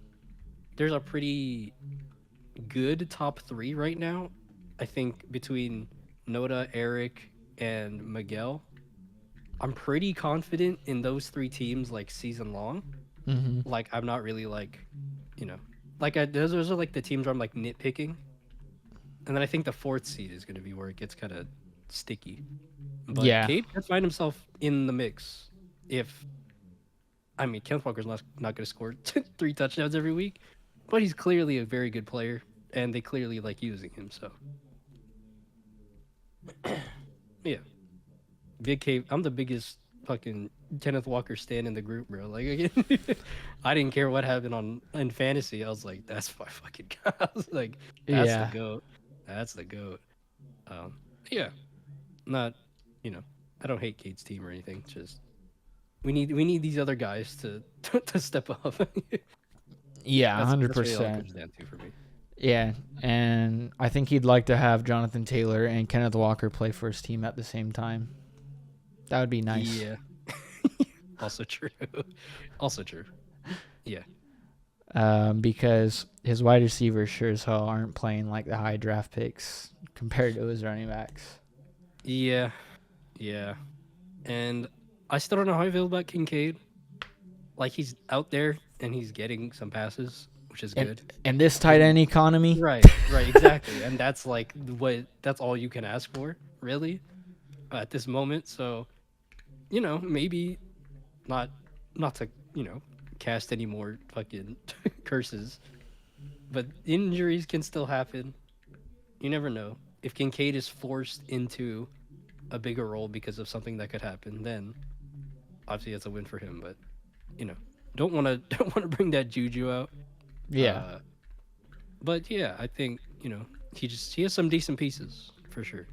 there's a pretty good top three right now. I think between Noda, Eric, and Miguel, I'm pretty confident in those three teams like season long. Mm-hmm. Like I'm not really like, you know, those are like the teams where I'm like nitpicking, and then I think the fourth seed is going to be where it gets kind of sticky. But Yeah, Cade can find himself in the mix if I mean Kenneth Walker's not going to score 3 touchdowns every week, but he's clearly a very good player, and they clearly like using him. So yeah, Big Cave. I'm the biggest fucking Kenneth Walker stan in the group, bro. Like again, I didn't care what happened in fantasy. I was like, that's my fucking guy. I was like, that's the yeah, goat. That's the goat. Yeah, not I don't hate Cade's team or anything. Just we need these other guys to to step up. yeah, hundred That's really all it percent. comes down to for me. Yeah, and I think he'd like to have Jonathan Taylor and Kenneth Walker play for his team at the same time. That would be nice. Yeah. Also true. Also true. Yeah. Because his wide receivers sure as hell aren't playing like the high draft picks compared to his running backs. Yeah. Yeah. And I still don't know how I feel about Kincaid. Like he's out there and he's getting some passes, which is And good. and this tight end economy. Right, right, exactly. And that's like that's all you can ask for, really, at this moment. So, maybe not not to, cast any more fucking curses, but injuries can still happen. You never know. If Kincaid is forced into a bigger role because of something that could happen, then obviously it's a win for him. But you know, don't want to don't want to bring that juju out. Yeah, Uh, but yeah, I think he has some decent pieces for sure.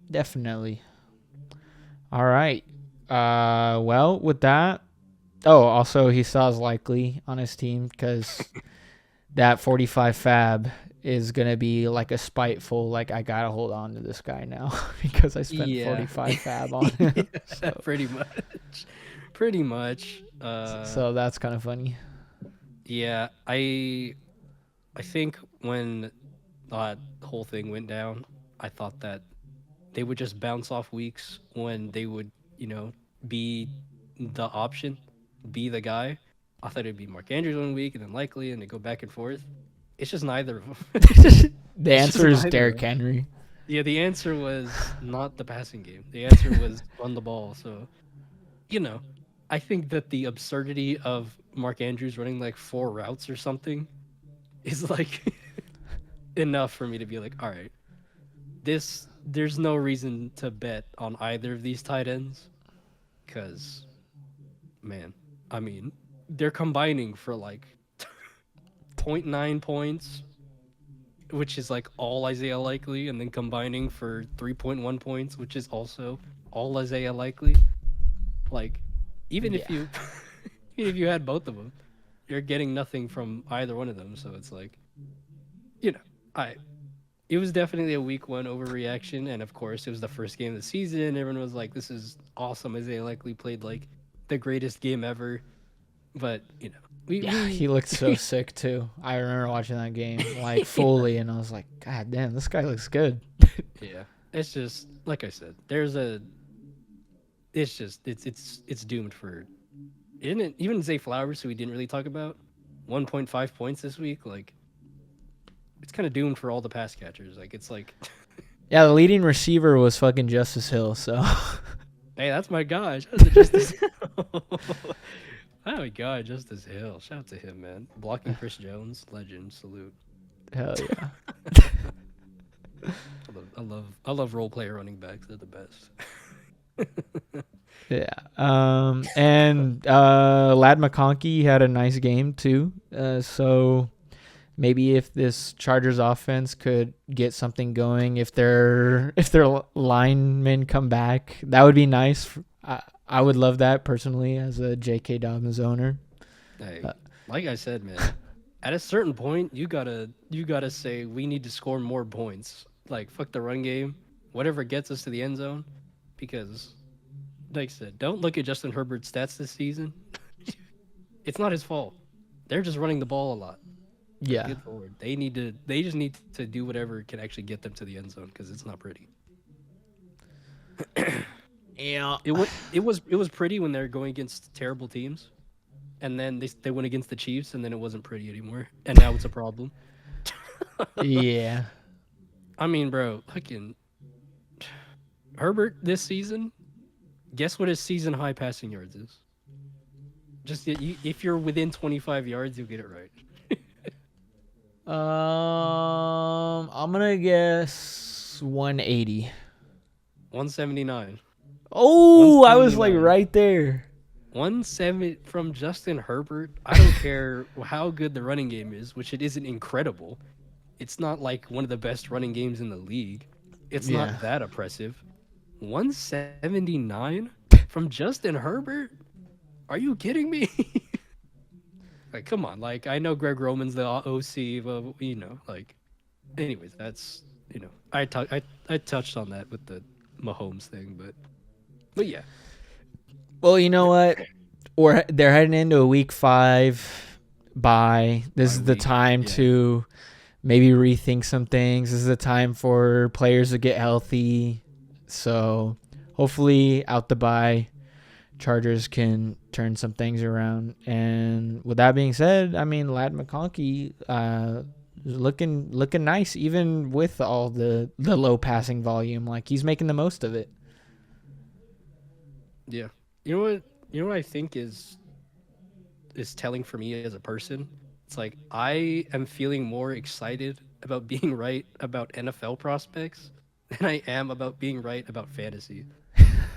definitely. All right. Well, with that. Oh, also he still has Likely on his team because that 45 fab is gonna be like a spiteful, like I gotta hold on to this guy now because I spent Yeah, 45 fab on him. yeah, pretty much, pretty much. So that's kind of funny. Yeah, I think when that whole thing went down, I thought that they would just bounce off weeks when they would, be the option, be the guy. I thought it'd be Mark Andrews 1 week and then Likely, and they go back and forth. It's just neither of them. The It's just answer is neither of Derrick them. Henry. Yeah, the answer was not the passing game. The answer was run the ball. So, I think that the absurdity of Mark Andrews running like 4 routes or something is like enough for me to be like, all right, there's no reason to bet on either of these tight ends because, man, I mean, they're combining for like point 0.9 points, which is like all Isaiah Likely, and then combining for 3.1 points, which is also all Isaiah Likely. Like, even if Yeah. you even if you had both of them, you're getting nothing from either one of them. So it's like, I it was definitely a week one overreaction, and of course, it was the first game of the season. Everyone was like, "This is awesome," as they likely played like the greatest game ever. But we Yeah, we he looked so sick too. I remember watching that game like fully, and I was like, God damn, this guy looks good. yeah. It's just like I said. There's a. It's just it's doomed for. Isn't it even Zay Flowers, who we didn't really talk about, 1.5 points this week? Like, it's kind of doomed for all the pass catchers. Like, it's like, Yeah, the leading receiver was fucking Justice Hill. So hey, that's my guy, Justice Hill. Oh my god, Justice Hill. Shout out to him, man. Blocking Chris Jones, legend, salute. hell yeah. I love role player running backs. They're the best. Yeah. And Lad McConkey had a nice game too. So maybe if this Chargers offense could get something going, if their linemen come back, that would be nice. I would love that personally as a J.K. Dobbins owner. Hey, like I said, man, at a certain point, you gotta say we need to score more points. Like fuck the run game, whatever gets us to the end zone, because like I said, don't look at Justin Herbert's stats this season. It's not his fault. They're just running the ball a lot. Yeah. Good forward. They just need to do whatever can actually get them to the end zone because it's not pretty. Yeah. It was pretty when they're going against terrible teams, and then they went against the Chiefs, and then it wasn't pretty anymore, and now it's a problem. Yeah. I mean, bro, fucking Herbert this season. Guess what his season high passing yards is? Just if you're within 25 yards, you'll get it right. I'm gonna guess 180. 179. Oh, I was like right there. 170 from Justin Herbert. I don't care how good the running game is, which it isn't incredible. It's not like one of the best running games in the league. It's Yeah. not that oppressive. 179 from Justin Herbert? Are you kidding me? Like, come on. Like, I know Greg Roman's the OC, but like, anyways, that's I touched on that with the Mahomes thing, but yeah. Well, you know what? They're heading into a week 5 bye. This is the time to maybe rethink some things. This is the time for players to get healthy. So hopefully out the bye, Chargers can turn some things around. And with that being said, I mean, Lad McConkey looking nice, even with all the low passing volume. Like, he's making the most of it. Yeah. You know what I think is telling for me as a person? It's like I am feeling more excited about being right about NFL prospects than I am about being right about fantasy.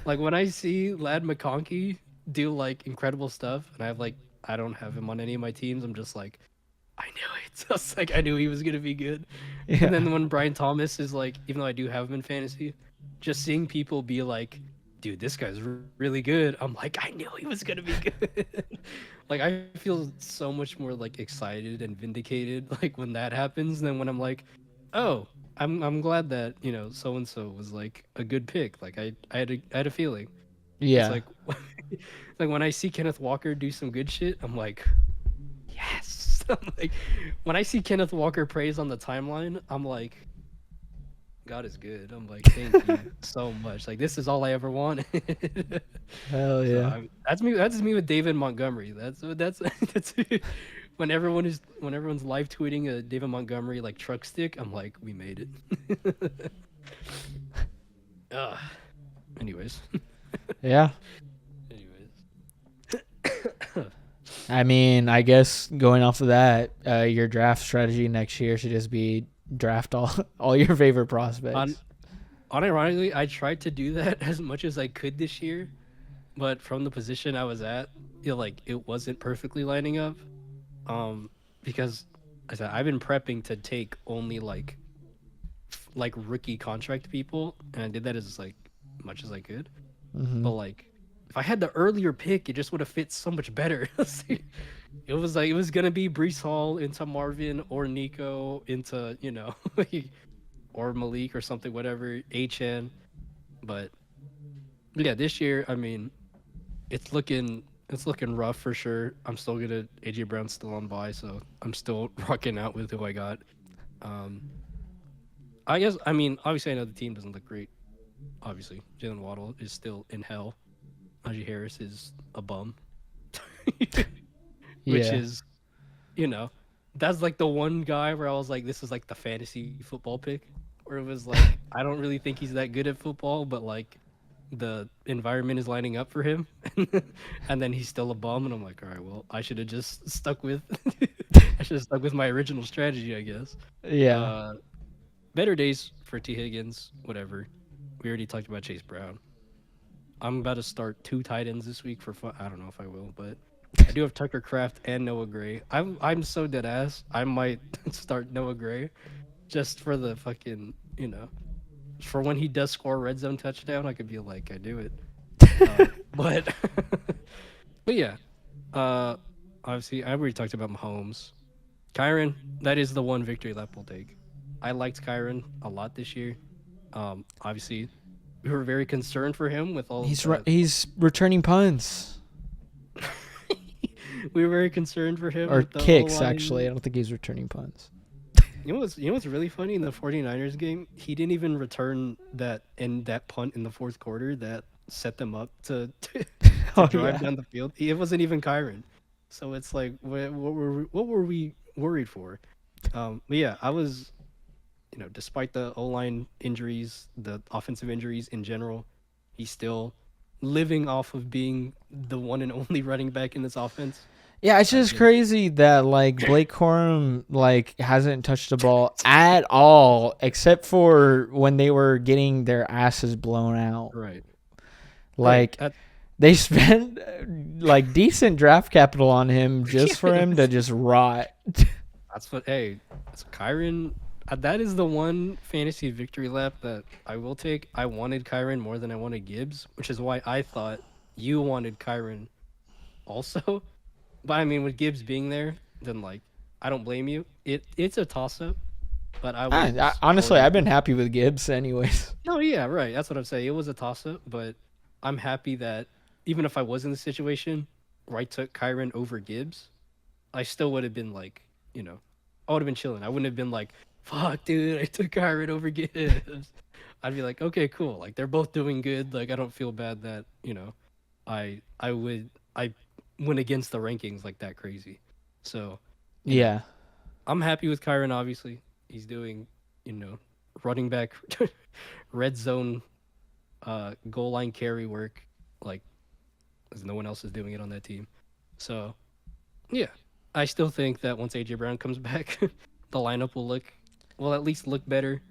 Like when I see Lad McConkey do like incredible stuff, and I don't have him on any of my teams, I'm just like, I knew it. Just like I knew he was gonna be good. Yeah. And then when Brian Thomas is like, even though I do have him in fantasy, just seeing people be like, dude, this guy's really good. I'm like, I knew he was gonna be good. Like I feel so much more like excited and vindicated like when that happens than when I'm like, oh, I'm glad that so and so was like a good pick. Like I had a feeling. Yeah. It's like when I see Kenneth Walker do some good shit, I'm like, yes. I'm like, when I see Kenneth Walker praise on the timeline, I'm like, God is good. I'm like, thank you so much. Like this is all I ever wanted. Hell yeah. So that's me. That's me with David Montgomery. That's when everyone's live tweeting a David Montgomery like truck stick. I'm like, we made it. Anyways. Yeah. I mean, I guess going off of that, your draft strategy next year should just be draft all your favorite prospects. Unironically, I tried to do that as much as I could this year, but from the position I was at, it wasn't perfectly lining up. Because I said I've been prepping to take only like rookie contract people, and I did that as like much as I could. Mm-hmm. But like, if I had the earlier pick, it just would have fit so much better. It was gonna be Breece Hall into Marvin or Nico into or Malik or something, whatever, HN. But yeah, this year, I mean, it's looking rough for sure. I'm still gonna AJ Brown's still on bye, so I'm still rocking out with who I got. Um, I guess I mean obviously I know the team doesn't look great. Obviously, Jalen Waddle is still in hell. Najee Harris is a bum, which Yeah. is that's like the one guy where I was like, this is like the fantasy football pick, where it was like I don't really think he's that good at football, but like the environment is lining up for him, and then he's still a bum, and I'm like, all right, well, I should have just stuck with, I should have stuck with my original strategy, I guess. Yeah. Uh, Better days for T Higgins, whatever. We already talked about Chase Brown. I'm about to start 2 tight ends this week for fun. I don't know if I will, but I do have Tucker Craft and Noah Gray. I'm so dead ass. I might start Noah Gray just for the fucking for when he does score a red zone touchdown. I could be like, I do it. But but yeah, uh, obviously I already talked about Mahomes. Kyron, that is the one victory lap we'll take. I liked Kyron a lot this year. Obviously, we were very concerned for him with all the. He's returning punts We were very concerned for him or with the kicks. O-line. Actually, I don't think he's returning punts. You know what's really funny in the 49ers game? He didn't even return that punt in the fourth quarter that set them up to Oh drive yeah. down the field. It wasn't even Kyron. So it's like what were we worried for? But yeah, I was despite the O-line injuries, the offensive injuries in general, he's still living off of being the one and only running back in this offense. Yeah, it's I just just crazy that like Blake Corum like hasn't touched the ball at all except for when they were getting their asses blown out. right. Right. Like they spent like decent draft capital on him just for him to just rot. That's what. Hey, that's Kyron. That is the one fantasy victory lap that I will take. I wanted Kyron more than I wanted Gibbs, which is why I thought you wanted Kyron also. But I mean, with Gibbs being there, then like I don't blame you. It's a toss up, but I was Honestly, going. I've been happy with Gibbs anyways. No, yeah, right. That's what I'm saying. It was a toss up, but I'm happy that even if I was in the situation where I took Kyron over Gibbs, I still would have been like, I would have been chilling. I wouldn't have been like, fuck, dude, I took Kyron over Gibbs. I'd be like, okay, cool. Like they're both doing good. Like I don't feel bad that I went against the rankings like that crazy. So Yeah. I'm happy with Kyron. Obviously, he's doing running back, red zone, goal line carry work like as no one else is doing it on that team. So yeah, I still think that once AJ Brown comes back, the lineup will at least look better.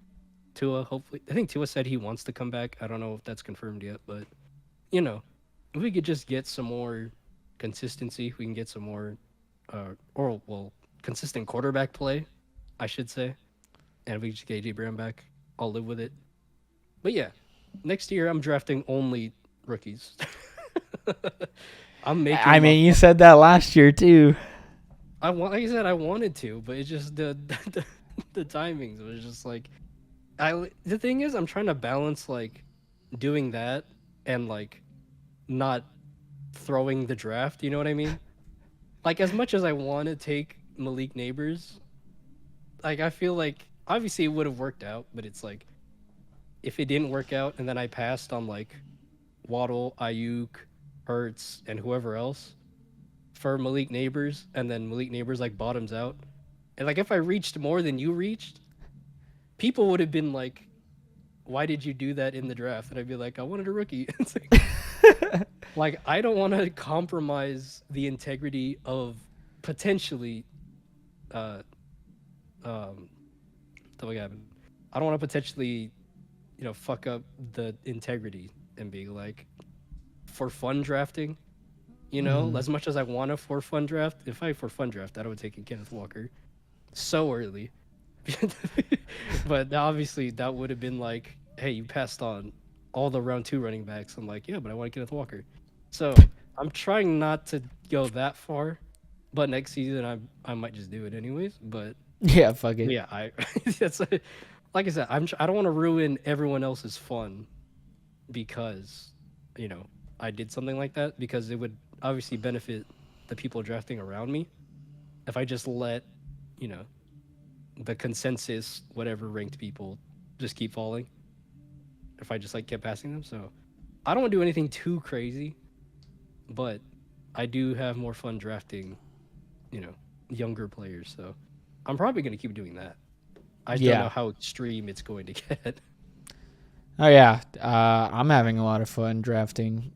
Tua, hopefully, I think Tua said he wants to come back. I don't know if that's confirmed yet, but you know, if we could just get some more consistency, we can get some more, consistent quarterback play, I should say, and if we just get AJ Brown back, I'll live with it. But yeah, next year I'm drafting only rookies. I'm making. I mean, you said that last year too. Like I said, I wanted to, but it's just the timings was just like the thing is I'm trying to balance like doing that and like not throwing the draft, you know what I mean? Like as much as I want to take Malik Neighbors, like I feel like obviously it would have worked out, but it's like if it didn't work out and then I passed on like Waddle, Ayuk, Hurts, and whoever else for Malik Neighbors, and then Malik Neighbors like bottoms out, and like if I reached more than you reached, people would have been like, "Why did you do that in the draft?" And I'd be like, "I wanted a rookie." It's like I don't want to compromise the integrity of potentially, uh, stuff like happened. I don't want to potentially, fuck up the integrity and be like, for fun drafting. As much as I want a for fun draft, if I for fun draft, I would take a Kenneth Walker so early. But obviously, that would have been like, hey, you passed on all the round 2 running backs. I'm like, yeah, but I want Kenneth Walker. So I'm trying not to go that far. But next season, I might just do it anyways. But Yeah, fuck it. yeah, that's like I said, I don't want to ruin everyone else's fun because, you know, I did something like that, because it would obviously benefit the people drafting around me if I just let, you know, the consensus whatever ranked people just keep falling. If I just like kept passing them, so I don't want to do anything too crazy, but I do have more fun drafting, you know, younger players. So I'm probably gonna keep doing that. I just don't know Yeah. how extreme it's going to get. Oh yeah. I'm having a lot of fun drafting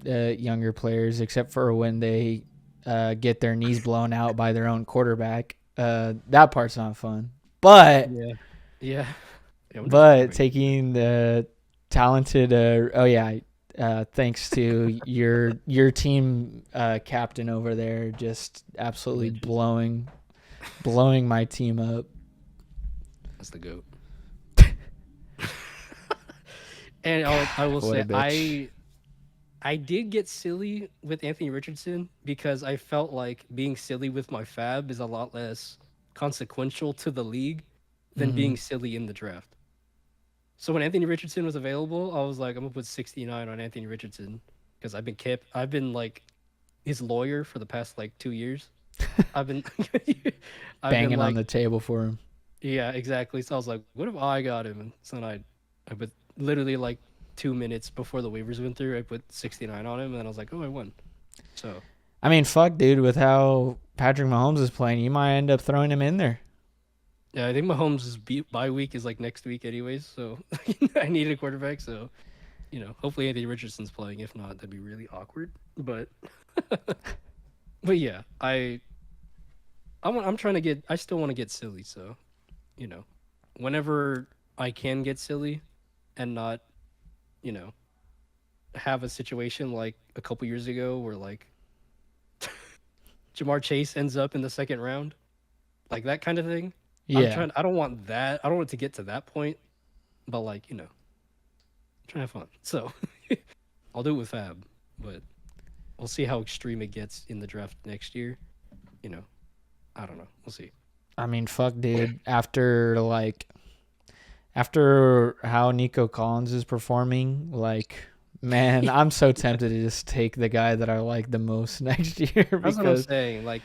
younger players, except for when they get their knees blown out by their own quarterback. That part's not fun. But Yeah. Yeah. Yeah, I wonder if the but quarterback is good. taking the talented thanks to your team captain over there, just absolutely Legend. blowing my team up. That's the goat. And I will What a say bitch. I did get silly with Anthony Richardson because I felt like being silly with my fab is a lot less consequential to the league than Hmm. being silly in the draft. So when Anthony Richardson was available, I was like, I'm gonna put 69 on Anthony Richardson because I've been like his lawyer for the past like 2 years. I've been I've been Banging on like, the table for him. yeah, exactly. So I was like, what if I got him? And so then I put literally like 2 minutes before the waivers went through, I put 69 on him, and then I was like, oh, I won. So I mean, fuck, dude. With how Patrick Mahomes is playing, you might end up throwing him in there. yeah, I think Mahomes' bye week is like next week, anyways. So I needed a quarterback. So hopefully Anthony Richardson's playing. If not, that'd be really awkward. But but yeah, I'm trying to get. I still want to get silly. So you know, whenever I can get silly and not you know have a situation like a couple years ago where like Jamar Chase ends up in the second round, like that kind of thing. Yeah. I don't want that. I don't want it to get to that point. But like trying to have fun. So I'll do it with Fab, but we'll see how extreme it gets in the draft next year. You know, I don't know. We'll see. I mean, fuck, dude. After how Nico Collins is performing, like, man, I'm so tempted to just take the guy that I like the most next year That's what I'm because saying. Like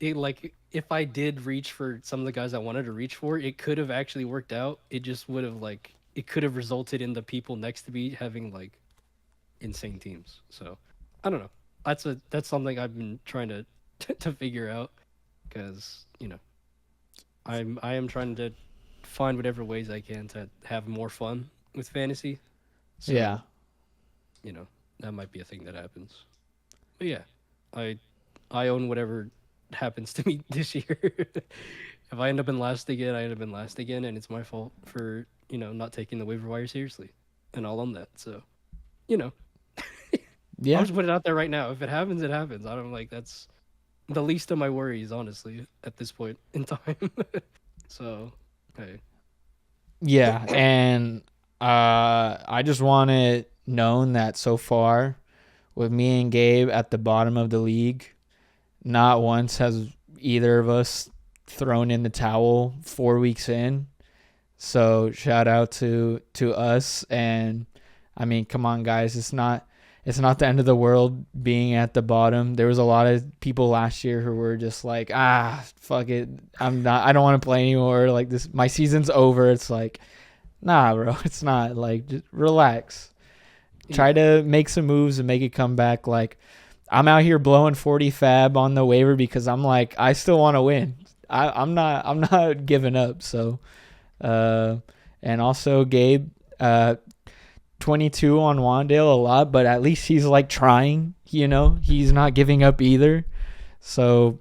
like if I did reach for some of the guys I wanted to reach for, it could have actually worked out. It just would have like it could have resulted in the people next to me having like insane teams. So I don't know. That's something I've been trying to to figure out because I am trying to find whatever ways I can to have more fun with fantasy. yeah, So that might be a thing that happens. But yeah, I I own whatever happens to me this year. If I end up in last again, I end up in last again, and it's my fault for not taking the waiver wire seriously, and I'll own that. So you know, I'll yeah, just put it out there right now. If it happens, it happens. I don't like that's the least of my worries, honestly, at this point in time. So hey, yeah, and I just want it known that so far, with me and Gabe at the bottom of the league, not once has either of us thrown in the towel 4 weeks in. So shout out to us, and I mean, come on, guys, it's not the end of the world being at the bottom. There was a lot of people last year who were just like, fuck it, I don't want to play anymore. Like this, my season's over. It's like, nah, bro, it's not. Like, just relax. Try yeah, to make some moves and make it come back. Like, I'm out here blowing 40 fab on the waiver because I'm like, I still want to win. I'm not giving up. So uh, and also Gabe, 22 on Wandale a lot, but at least he's like trying. He's not giving up either. So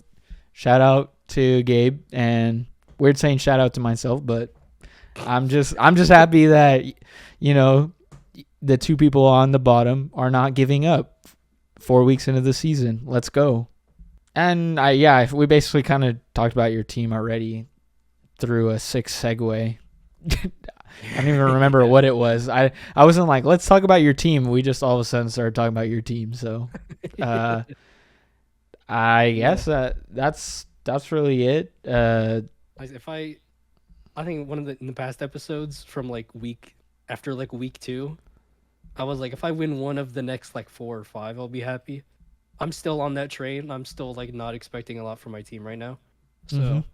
shout out to Gabe, and weird saying shout out to myself, but I'm just happy that you know the two people on the bottom are not giving up 4 weeks into the season. Let's go. And we basically kind of talked about your team already through a sick segue. I don't even remember yeah. what it was. I wasn't like, let's talk about your team. We just all of a sudden started talking about your team. So uh, I Yeah. guess that's really it. If I I think in the past episodes from like after like week 2, I was like, if I win one of the next like 4 or 5, I'll be happy. I'm still on that train. I'm still like not expecting a lot from my team right now. Mm-hmm. So,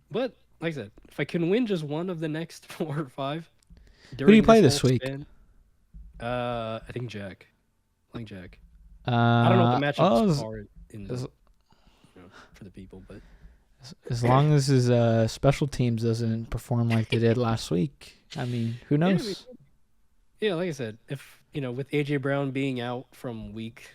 but like I said, if I can win just one of the next 4 or 5 Who do you during play this whole this week? span, I think Jack. Playing Jack. I don't know what the matchups are for the people, but as long as his special teams doesn't perform like they did last week, I mean, who knows? Yeah, like I said, if with AJ Brown being out from week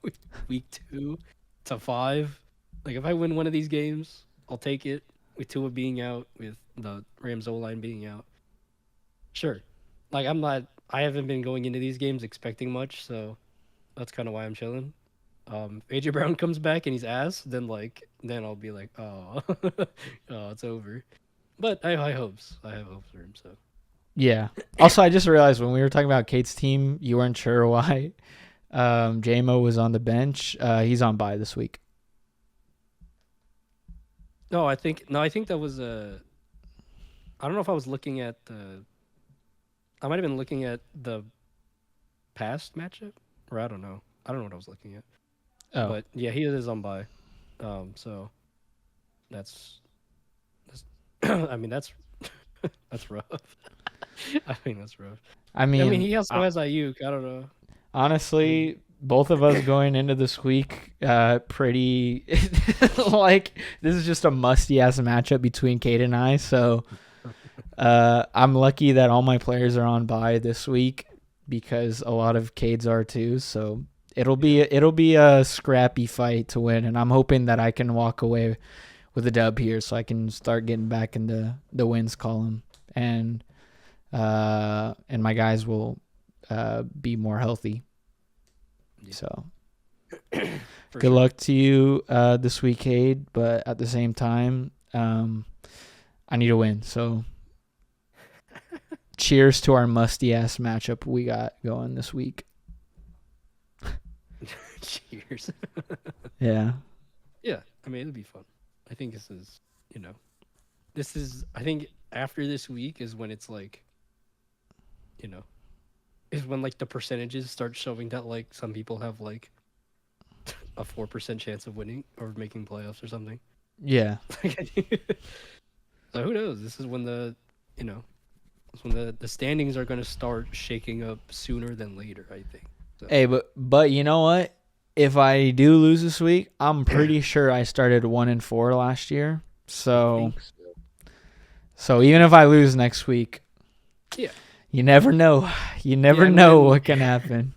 2 to 5, like if I win one of these games, I'll take it. With Tua being out, with the Rams O-line being out, sure. Like I haven't been going into these games expecting much, so that's kind of why I'm chilling. AJ Brown comes back and he's ass, then I'll be like, oh, oh, it's over. But I have hopes. I have hopes for him. So yeah. Also, I just realized when we were talking about Kate's team, you weren't sure why JMO was on the bench. He's on bye this week. No, I think that was a. I don't know if I was looking at the. I might have been looking at the past matchup, or I don't know. I don't know what I was looking at. Oh, But yeah, he is on bye. So that's I mean that's that's rough. I mean that's rough. I mean, he also has Ayuk. I don't know. honestly, both of us going into this week, pretty like this is just a musty ass matchup between Kate and I. So, I'm lucky that all my players are on bye this week because a lot of Cade's are too. So it'll be a scrappy fight to win, and I'm hoping that I can walk away with a dub here, so I can start getting back in the wins column, and my guys will be more healthy. Yeah. So good sure. Luck to you this week, Cade. But at the same time, I need a win. So cheers to our musty ass matchup we got going this week. Cheers. Yeah. Yeah, I mean it'll be fun. I think I think after this week is when it's like, is when like the percentages start showing that like some people have like a 4% chance of winning or making playoffs or something. Yeah. So who knows? This is when the standings are going to start shaking up sooner than later, I think. So. Hey, but you know what? If I do lose this week, I'm pretty sure I started 1-4 last year. So even if I lose next week, yeah, you never know. You never know what can happen.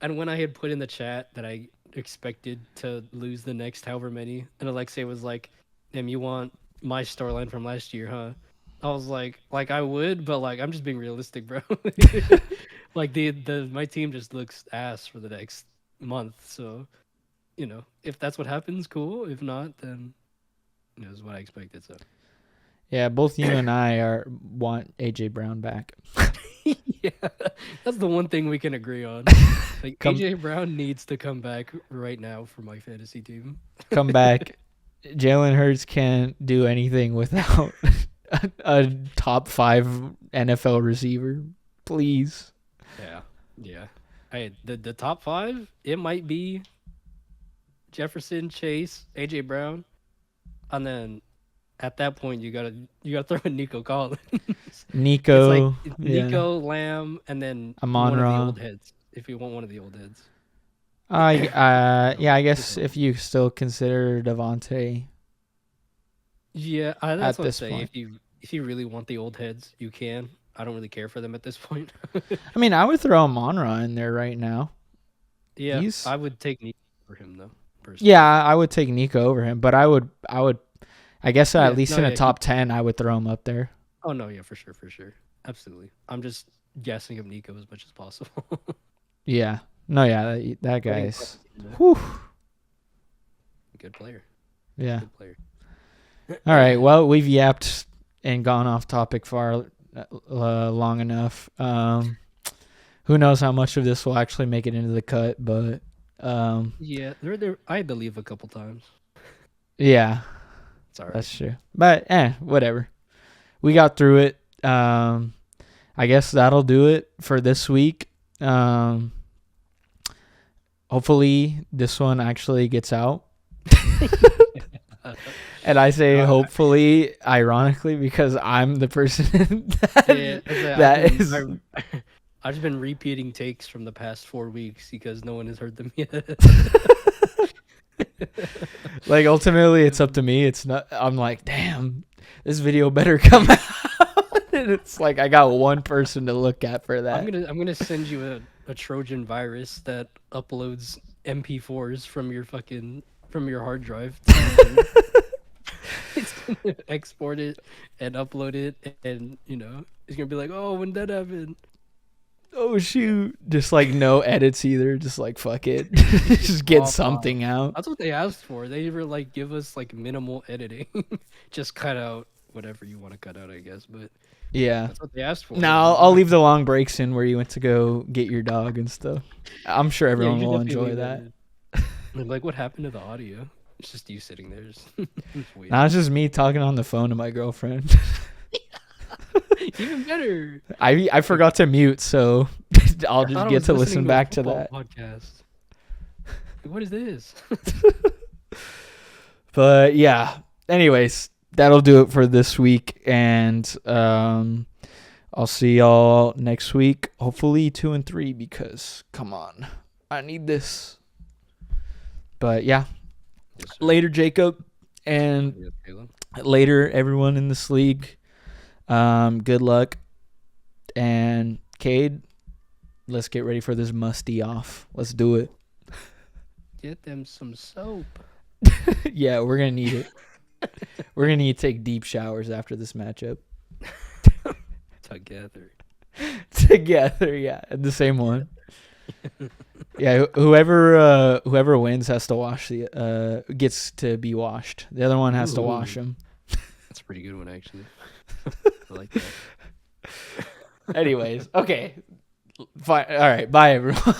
And when I had put in the chat that I expected to lose the next however many, and Alexei was like, "Damn, you want my storyline from last year, huh?" I was like I would, but like I'm just being realistic, bro. Like my team just looks ass for the next month, so if that's what happens, cool. If not, then is what I expected. So yeah, both you and I want AJ Brown back. Yeah, that's the one thing we can agree on. Like AJ Brown needs to come back right now for my fantasy team. Come back. Jalen Hurts can't do anything without a top 5 NFL receiver. Please. Yeah. The top 5, it might be Jefferson, Chase, AJ Brown, and then at that point you gotta throw in Nico Collins. Nico, it's Nico, Lamb, and then Amon-Ra. One of the old heads. If you want one of the old heads. Yeah, I guess if you still consider Devontae. Yeah, that's at what this I'm saying. point. If you really want the old heads, you can. I don't really care for them at this point. I mean, I would throw Amon-Ra in there right now. Yeah, I would take Nico over him though. Personally. Yeah, I would take Nico over him, but I guess at least in a top 10, I would throw him up there. Oh no, yeah, for sure, absolutely. I'm just guessing of Nico as much as possible. Yeah, no, yeah, that guy's whew. Good player. Yeah. Good player. All right, well, we've yapped and gone off topic far long enough. Who knows how much of this will actually make it into the cut, but yeah, I had to leave a couple times. Yeah. It's all right. That's true. But whatever. We got through it. I guess that'll do it for this week. Hopefully this one actually gets out. And I say hopefully, ironically, because I'm the person I've just been repeating takes from the past 4 weeks because no one has heard them yet. Like, ultimately, it's up to me. It's not. I'm like, damn, this video better come out. And it's like I got one person to look at for that. I'm gonna send you a Trojan virus that uploads MP4s from your hard drive. It's gonna export it and upload it, and it's gonna be like, oh, when that happened. Oh shoot! Just like no edits either. Just like fuck it. Just get something out. That's what they asked for. They were like, give us like minimal editing. Just cut out whatever you want to cut out, I guess. But yeah, that's what they asked for. Now I'll leave the long breaks in where you went to go get your dog and stuff. I'm sure everyone will enjoy that. Like, what happened to the audio? It's just you sitting there. Now it's just me talking on the phone to my girlfriend. Even better. I forgot to mute, so I'll just get to listen back to that podcast. What is this? But yeah. Anyways, that'll do it for this week, and I'll see y'all next week. Hopefully 2 and 3, because come on, I need this. But yeah, yes, later, Jacob, and later, everyone in this league. Good luck, and Cade, let's get ready for this musty off. Let's do it. Get them some soap. Yeah, we're gonna need it. We're gonna need to take deep showers after this matchup. Together, yeah, the same one. Yeah, whoever wins has to wash gets to be washed. The other one has to wash him. That's a pretty good one, actually. I like that. Anyways, okay. Fine. All right. Bye, everyone.